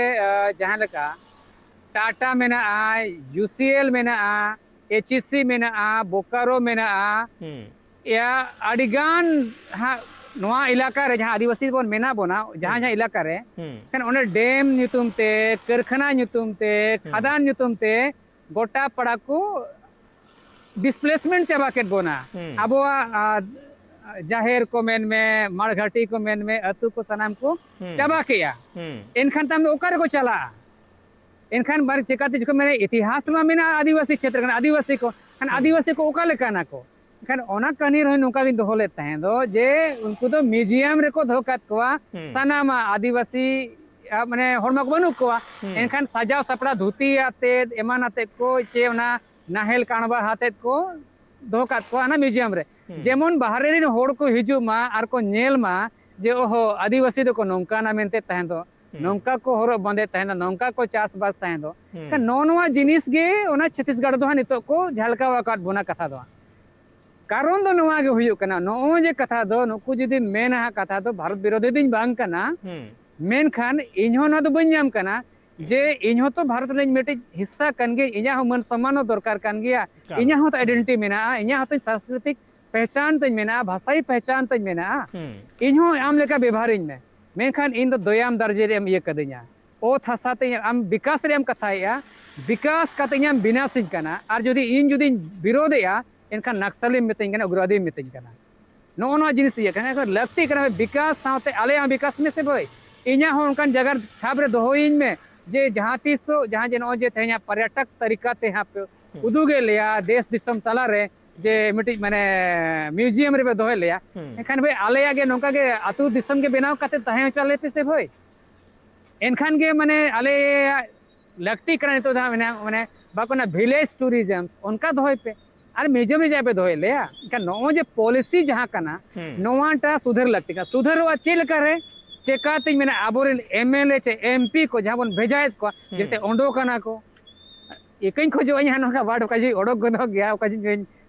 जहां लेका टाटा मेना यूसीएल मेना एचईसी मेना बोकारो मेना या अडिगान हा नवा इलाका रे जहां आदिवासी बोन मेना बोना जहां जहां इलाका रे कन ओने डैम ᱧᱩᱛᱩᱢ ते कारखाना ᱧᱩᱛᱩᱢ ते खदान ᱧᱩᱛᱩᱢ ते गोटा पड़ा को डिस्प्लेसमेंट चाबा के बोना अबोआ जाहिर को मेन में माड़घाटी को मेन में अतु को सनाम को चाबा किया इनखान तम ओकर को चला इनखान बार चिकाते जो मेरे इतिहास में मेना आदिवासी क्षेत्र कन आदिवासी को ओका लेकाना को खान ओना कहानी रहे नौका भी दोहो लेते हैं दो जे उनको तो म्यूजियम रे को धोकात कोआ सनामा आदिवासी माने हरमा को बनु कोआ एनखान सजाव सपड़ा धोती आते एमान आते को चे ओना नाहेल काणबा हाते को धोकात कोआ ना म्यूजियम रे जेमन बाहर रे होड़ को हिजु मा आर को नेल मा जे ओहो आदिवासी दो को नौका ना मेनते तहें दो नौका को होरो बंदे तहें दो नौका को चास बास तहें दो का नोनवा जिनिस गे ओना छत्तीसगढ़ दो नितो को झलका वाकात बोना कथा दो कारण दो नवा गे हुयु कना नो जे कथा दो नुकु जदी मेन हा कथा दो भारत विरोधी दिन बांग कना मेन खान इन्हो ना दो बन्याम कना जे इन्हो तो भारत रे मेटे हिस्सा कन गे इन्या हो मन सम्मान दरकार कन गया इन्या हो तो आइडेंटिटी मेना इन्या हो तो सांस्कृतिक पहचान तज मेना भाषाई पहचान तज मेना इन्हो आम लेका व्यवहार में मेन खान इन दो दोयाम दर्जे रे ये कदिया ओ थासा ते आम विकास रे आम कथाया विकास कते आम विनाशिक कना आर जदी इन जदी विरोधया इनका नक्सली मितिंग कना उग्रवादी मितिंग कना नो नो जिनिस ये कना लगती कना विकास साथे आले विकास में से भाई इन्या हो उनकान जगह छाप रे दोहोइन में जे जहां तीस तो जहां जे नो जे थे पर्यटक तरीका ते यहां पे उदुगे लिया देश दिसम तला रे जे मिटी माने म्यूजियम रे दोहे लिया एखान भाई आले आगे नोका के अतु दिसम के बनाव कते तहे चले पे से भाई एनखान के माने आले लगती कना तो माने बाको ना विलेज टूरिज्म उनका दोहे पे अरे म्यूजियम जाए पे दोहे लिया का नो जे पॉलिसी जहां कना नोवाटा सुधर लगती का सुधर वा चेल करे चेकाते मेना आबोरेन एमएलए चे एमपी को जहां बन भेजायत को जेते ओंडो कना को एकइन खोजो अኛ नोका वाड का जी ओडक गनो गया का जी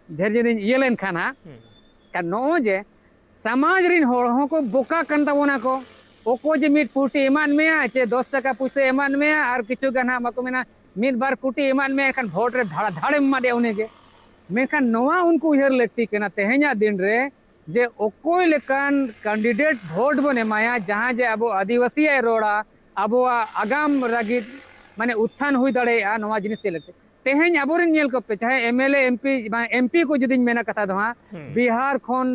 झेर जे ये लेन खाना का नो जे समाज रिन होड़ हो को बोका कन ताबोना को ओको जे मिट फुटी ईमान में चे 10 टका पुसे ईमान में और किछु गना मको मेना मिट बार कुटी ईमान में खान वोट रे धाड़ा धाड़े माडे उने के मेखान नोवा उनको उहर लगती कना तेहे냐 दिन रे जे ओकोय लेकान कैंडिडेट वोट बन एमाया जहां जे अब आदिवासी रोड़ा अब आगाम रागिद माने उत्थान हुई दड़ेया नोवा जिनिस लगते तेहेñ अबोरेन नेल को पे चाहे एमएलए एमपी को जदी मेना कथा दो बिहार खोन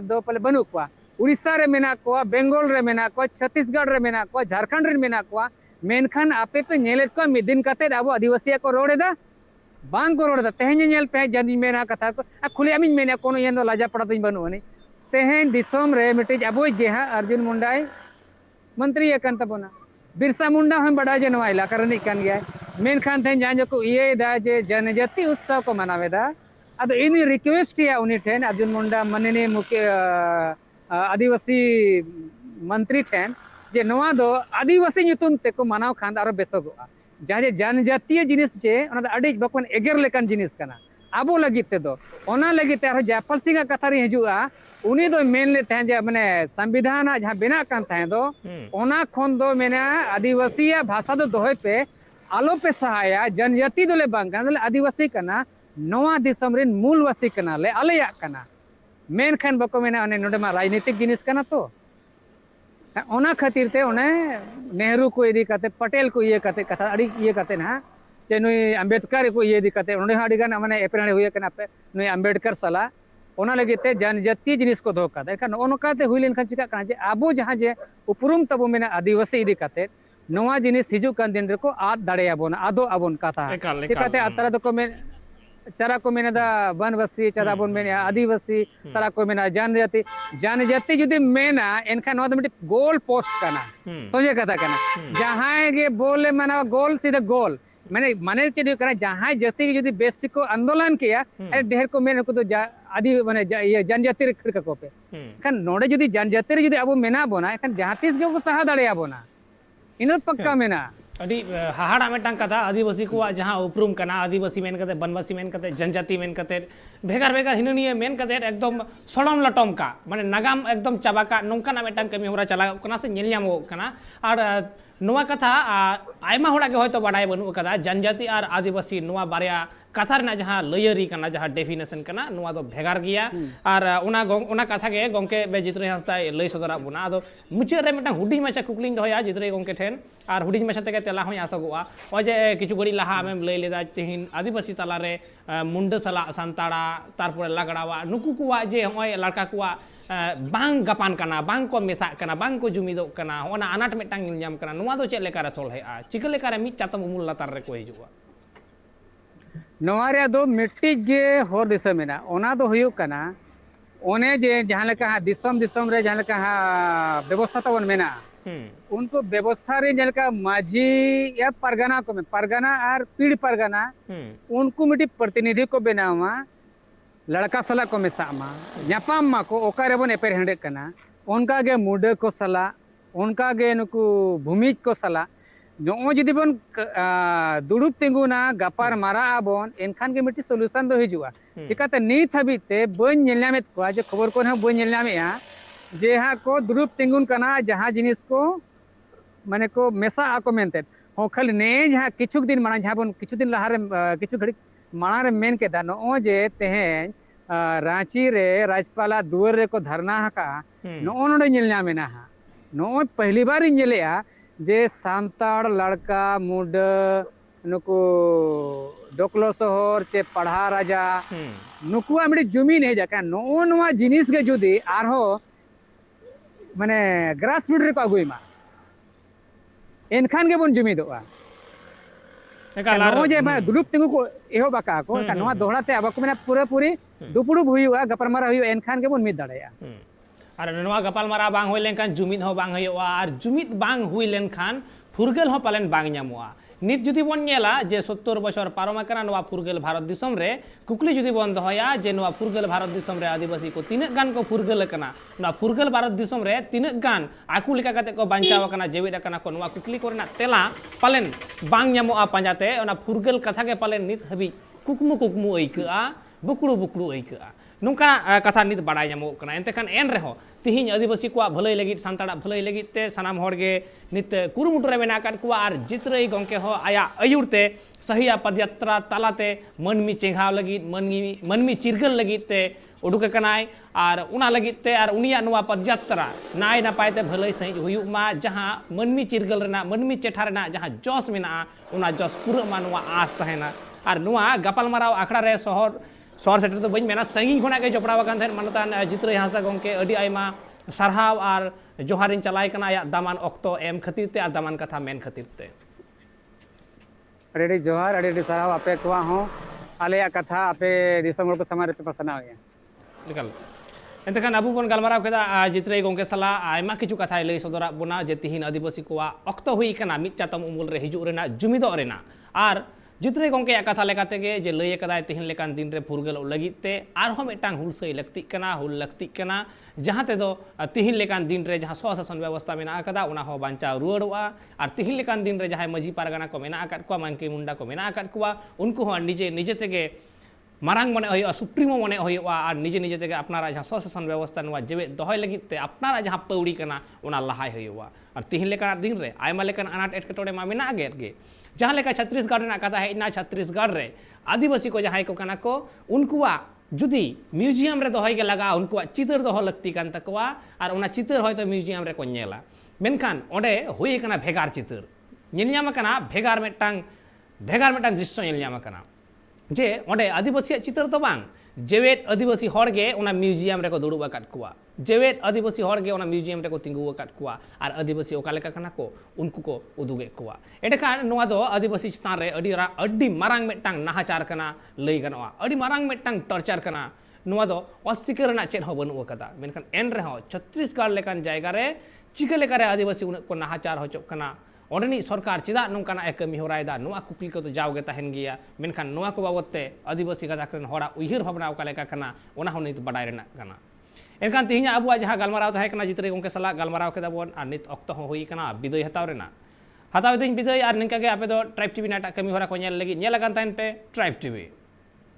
दो पले बनु को उड़ीसा रे मेना को बेंगल रे मेना को छत्तीसगढ़ रे मेना को झारखंड रे मेना को मेनखान आपे पे नेलेत को मिदिन कते अब आदिवासी को रोड़ेदा बांग को रोड़ेदा तेहेñ नेल पे जदी मेना कथा को खुले आमिन मेना कोनो येन लाजा पड़ा दिन बनु नहीं तेहेñ दिसोम रे मिटे अब जेहा अर्जुन मुंडाई मंत्री एकन तबोना बिरसा मुंडा हम बड़ा जनवा इलाका रनी कान गया मेनखान थे जहां जो को ये दा जे जनजाति उत्सव को मनावेदा अद इन रिक्वेस्ट या उनी ठेन अर्जुन मुंडा माननीय मुख्य आदिवासी मंत्री ठेन जे नवा दो आदिवासी nyutum ते को मनाव खान आरो बेसोगोआ जहाँ जे जनजातीय जिनिस जे ओना द अडी बकवन एगर लेकान जिनिस कना आबो लगित ते दो ओना लगित ते आरो जयपाल सिंह कथा रे हिजुआ उनी दो मेन ले तहे जे माने संविधान जहाँ बेना कान तहे दो ओना खोन दो मेना आदिवासी भाषा दो दोहे पे आलो पे सहाया जनजाति दोले बांग कना आदिवासी कना नवा दिसम रिन मूलवासी कना ले आलेया कना मेन खान बको मेना ओने नोडे मा राजनीतिक जिनिस कना तो ओना खातिर ते ओने नेहरू को इदी कते पटेल को ये कते कथा अड़ी ये कते ना जे नुई अंबेडकर को ये इदी कते ओने हाड़ी गान माने एपराणी हुए कना पे नुई अंबेडकर सला ओना लगे ते जनजातीय जिनिस को धोका दे एखान ओनकाते हुइलेन खान चिका कना जे आबो जहां जे उपरुम तबो मेना आदिवासी इदी कते नवा जिनिस हिजु कान दिन रे को आद दाड़े आबोन आदो आबोन कथा चिकाते अतरा दो को में चरा को मेना दा वनवासी चरा बोन मेना आदिवासी चरा को मेना जनजाति जुदी मेना एनखा नवा दो मिटी गोल पोस्ट कना सोजे कथा कना जहां गे बोले माना गोल सीधा गोल माने चेदि कना जहां जाति के जुदी बेस्ट को आंदोलन किया ढेर को मेन को तो आदि माने ये जनजाति रे खड़ को पे खान नोडे जुदी जनजाति रे जुदी अब मेना बोना एखान जहां तीस गे को सहा दाड़े आबोना इनो पक्का मेना अड़ी हाहाड़ा मेटांग कथा आदिवासी को जहाँ उपरूम कना आदिवासी मेन कते बनवासी मेन कते जनजाति मेन कते भेगार भेगार हिननिए मेन कते एकदम सड़म लटम का माने नागाम एकदम चाबा का नोंकाना मेटांग कमी होरा चला कना से नेल ᱧᱟᱢᱚᱜ कना और नोवा कथा आयमा होड़ा के होयतो बाडाय बनु कदा जनजाति और आदिवासी नोवा बारिया कथा रेना जहाँ लयरी कना जहाँ डेफिनेशन कना नोवा दो भेगार गिया और उना कथा के गोंके बे जितरे हंसता लय सदरा बुना आदो मुचे रे मेटा हुडी माचा कुकलिंग दोया जितरे गोंके ठेन और हुडी माचा तके तेला होय आसगोआ ओजे किछु गड़ी लहा आमेम लय लेदा तिहिन आदिवासी तला रे मुंडा सला संताड़ा तारपर लागड़ावा नुकु कुवा जे होय लड़का कुवा बांग गपान कना बांग को मेसा कना बांग को जुमिदो कना ओना अनाट मेटांग ᱧᱟᱢ कना नोवा दो चेक लेका रे सोलहेआ चिका लेका रे मिट चातम उमुल लातार रे को हिजुआ नोवा रे दो मिट्टी गे होर दिस मेना ओना दो हुयु कना ओने जे जहां लेका दिसम दिसम रे जहां लेका व्यवस्था तवन मेना उनको व्यवस्था रे जहां लेका माझी या परगना को में परगना और पीड़ परगना उनको मिट्टी प्रतिनिधि को बनावा लड़का सला को मेसा मा ᱧᱟᱯᱟᱢ मा को ओकारे बन एपेर हेंडे कना उनका गे मुडे को सला उनका गे नुकु भूमिज को सला जो जुदी बन दुड़ुब तिंगुना गपार मारा आबोन एनखान के मिट्टी सोल्यूशन दो हिजुआ चिकाते नीत हबीते बन नेलनामेत को जे खबर को ना बन नेलनामेया जे हा को दुड़ुब तिंगुन कना जहां जिनिस को माने को मेसा आको मेनते हो खाली ने जहां किछु दिन माना जहां बन किछु दिन लहारे किछु घड़ी माना रे मेन के दानो ओ जे तेहेन रांची रे राजपाला दुवर रे को धरना हका नो नोडे नेलना मेना हा नो पहली बार नेलेया जे सांताड़ लड़का मुड नुकु डोकलो शहर चे पढ़ा राजा नुकुआ मिडी जमीन हे जाका नो नोवा जिनिस के जुदी आरहो माने ग्रास रूट रे को अगुइमा एनखान के बन जुमिदोआ नो जे मा दुरुप तिंगु को एहो बाका को नोवा दोहड़ाते अबको मेना पूरा पूरी दुपुड़ुब हुयुआ गपरमारा हुयु एनखान के बन मिद दाड़ेया और नोवा गपालमारा बांग हुई लेनखान जुमिद हो बांग हुआ और जुमिद बांग हुई लेनखान फुरगल हो पालन बांग ᱧᱟᱢᱚᱜᱼᱟ नित जुदी बन नेला जे 70 बछर पारम कना नोवा फुरगल भारत दिसम रे कुकली जुदी बन दहया जे नोवा फुरगल भारत दिसम रे आदिवासी को तीन गान को फुरगल कना नोवा फुरगल भारत दिसम रे तीन गान आकु लेका कते को बांचाव कना जेविड कना को नोवा कुकली कोरेना तेला पालन बांग ᱧᱟᱢᱚᱜᱼᱟ पांजाते ओना फुरगल कथा के पालन नित हबी कुकमु कुकमु ऐकआ बुकड़ू बुकड़ू ऐकआ नुका कथा नित बाडाय ᱧᱟᱢᱚᱜ कना एनते खान एन रहो तिहिन आदिवासी को भलई लगी सांताड़ा भलई लगी ते सनाम होड़गे नित कुरुमुटु रे मेना काट कुआ और जितरई गोंके हो आया अयुरते सहिया पदयात्रा तालाते मनमी चेंघाव लगी मनमी चिरगल लगी ते उडुक कनाय और उना लगी ते और उनिया नुआ पदयात्रा नाय नापाय ते भलई सही हुयुग मा जहां मनमी चिरगल रेना मनमी चेठा रेना जहां जॉस मेना उना जॉस पूरा मा नुआ आस तहेना और नुआ गपालमाराव आखड़ा रे शहर सेटर तो बी मेना संगी खोना के जपड़ा मानतान जितरे हांसदा गोंके अडी आयमा सारहाव और जोहारिन चलाय कना या दामान ऑक्तो एम खातिर ते दामान कथा मेन खातिर ते अडी जोहार अडी सारहाव आपे कोआ हो आले कथा आपे दिसम को समारे पे पसना होया निकल एंतखान अबु बन गलमाराव केदा जितरे गोंके सला आयमा किछु कथा लई सदरा बुना जे तिहिन आदिवासी कोआ ऑक्तो हुई कना मिट चातम उमुल रे हिजु रेना जुमिदो रेना और जितने गोंके कथा लेकाते गे जे लई कदाय तिहिन लेकान दिन रे फुरगल लगिते आरहो मिटांग हुलसई लक्तिक कना हुल लक्तिक कना जहां ते दो तिहिन लेकान दिन रे जहां स्वशासन व्यवस्था मेना कदा उना हो बांचा रुआड़वा और तिहिन लेकान दिन रे जहां मजी पारगाना को मेना आकात को मानकी मुंडा को मेना आकात को उनको हो निजे निजे तेगे मारांग मने होय सुप्रीमो मने होय और निजे निजे तेगे अपनारा जहां स्वशासन व्यवस्था नुआ जेवे दोहय लगिते अपनारा जहां पौड़ी कना उना लहाय होयवा और तिहिन लेकान दिन रे आयमा लेकान अनाट एटकेटोड़े मा मेना गे जहाँ लेका छत्तीसगढ़ रेना कथा है छत्तीसगढ़ रे आदिवासी को जहाँ को कना को उनकुआ जुदी म्यूजियम रे दोहय के लगा उनकुआ चितर दोह लगती कान तकवा और उना चितर होय तो म्यूजियम रे को नेला मेनखान ओंडे होय कना भेगार चितर नेलयाम कना भेगार मेटांग दृश्य नेलयाम कना जे ओंडे आदिवासी चितर तो बांग जेवेत आदिवासी हॉर्गे उना म्यूजियम रे को दुड़ुब अकात कुआ जेवेत आदिवासी हॉर्गे उना म्यूजियम रे को तिंगु अकात कुआ और आदिवासी ओका लेका कना को उनको को उदुगे कुआ एडखान नुआ दो आदिवासी स्थान रे अडी मारांग मेटांग नाहाचार कना लई गनवा अडी मारांग मेटांग टॉर्चर कना नुआ दो अस्वीकार ना चेन हो बनु कदा मेनखान एन रे हो छत्तीसगढ़ लेकान जायगा रे चिका लेका रे आदिवासी को नाहाचार होचो कना ओडनी सरकार चेदा नोंकाना कमी होरायदा नुआ कुकली को तो जाओगे तहन गया मेनखान नुआ को बाबते आदिवासी गाजाक रेन होड़ा उहिर भावना ओका लेका कना ओना हो नित बडाय रेना कना एनखान तिहिना अबुआ जहां गालमाराव ताहे कना जितरे गोंके सला गालमाराव केदा बोन आ नित ऑक्तो हो होई कना विदय हताव रेना हताव दिन विदय और निंका के आपे दो ट्राइब टीवी नाटा कमी होरा को नेल लगी नेल लगान ताइन पे ट्राइब टीवी।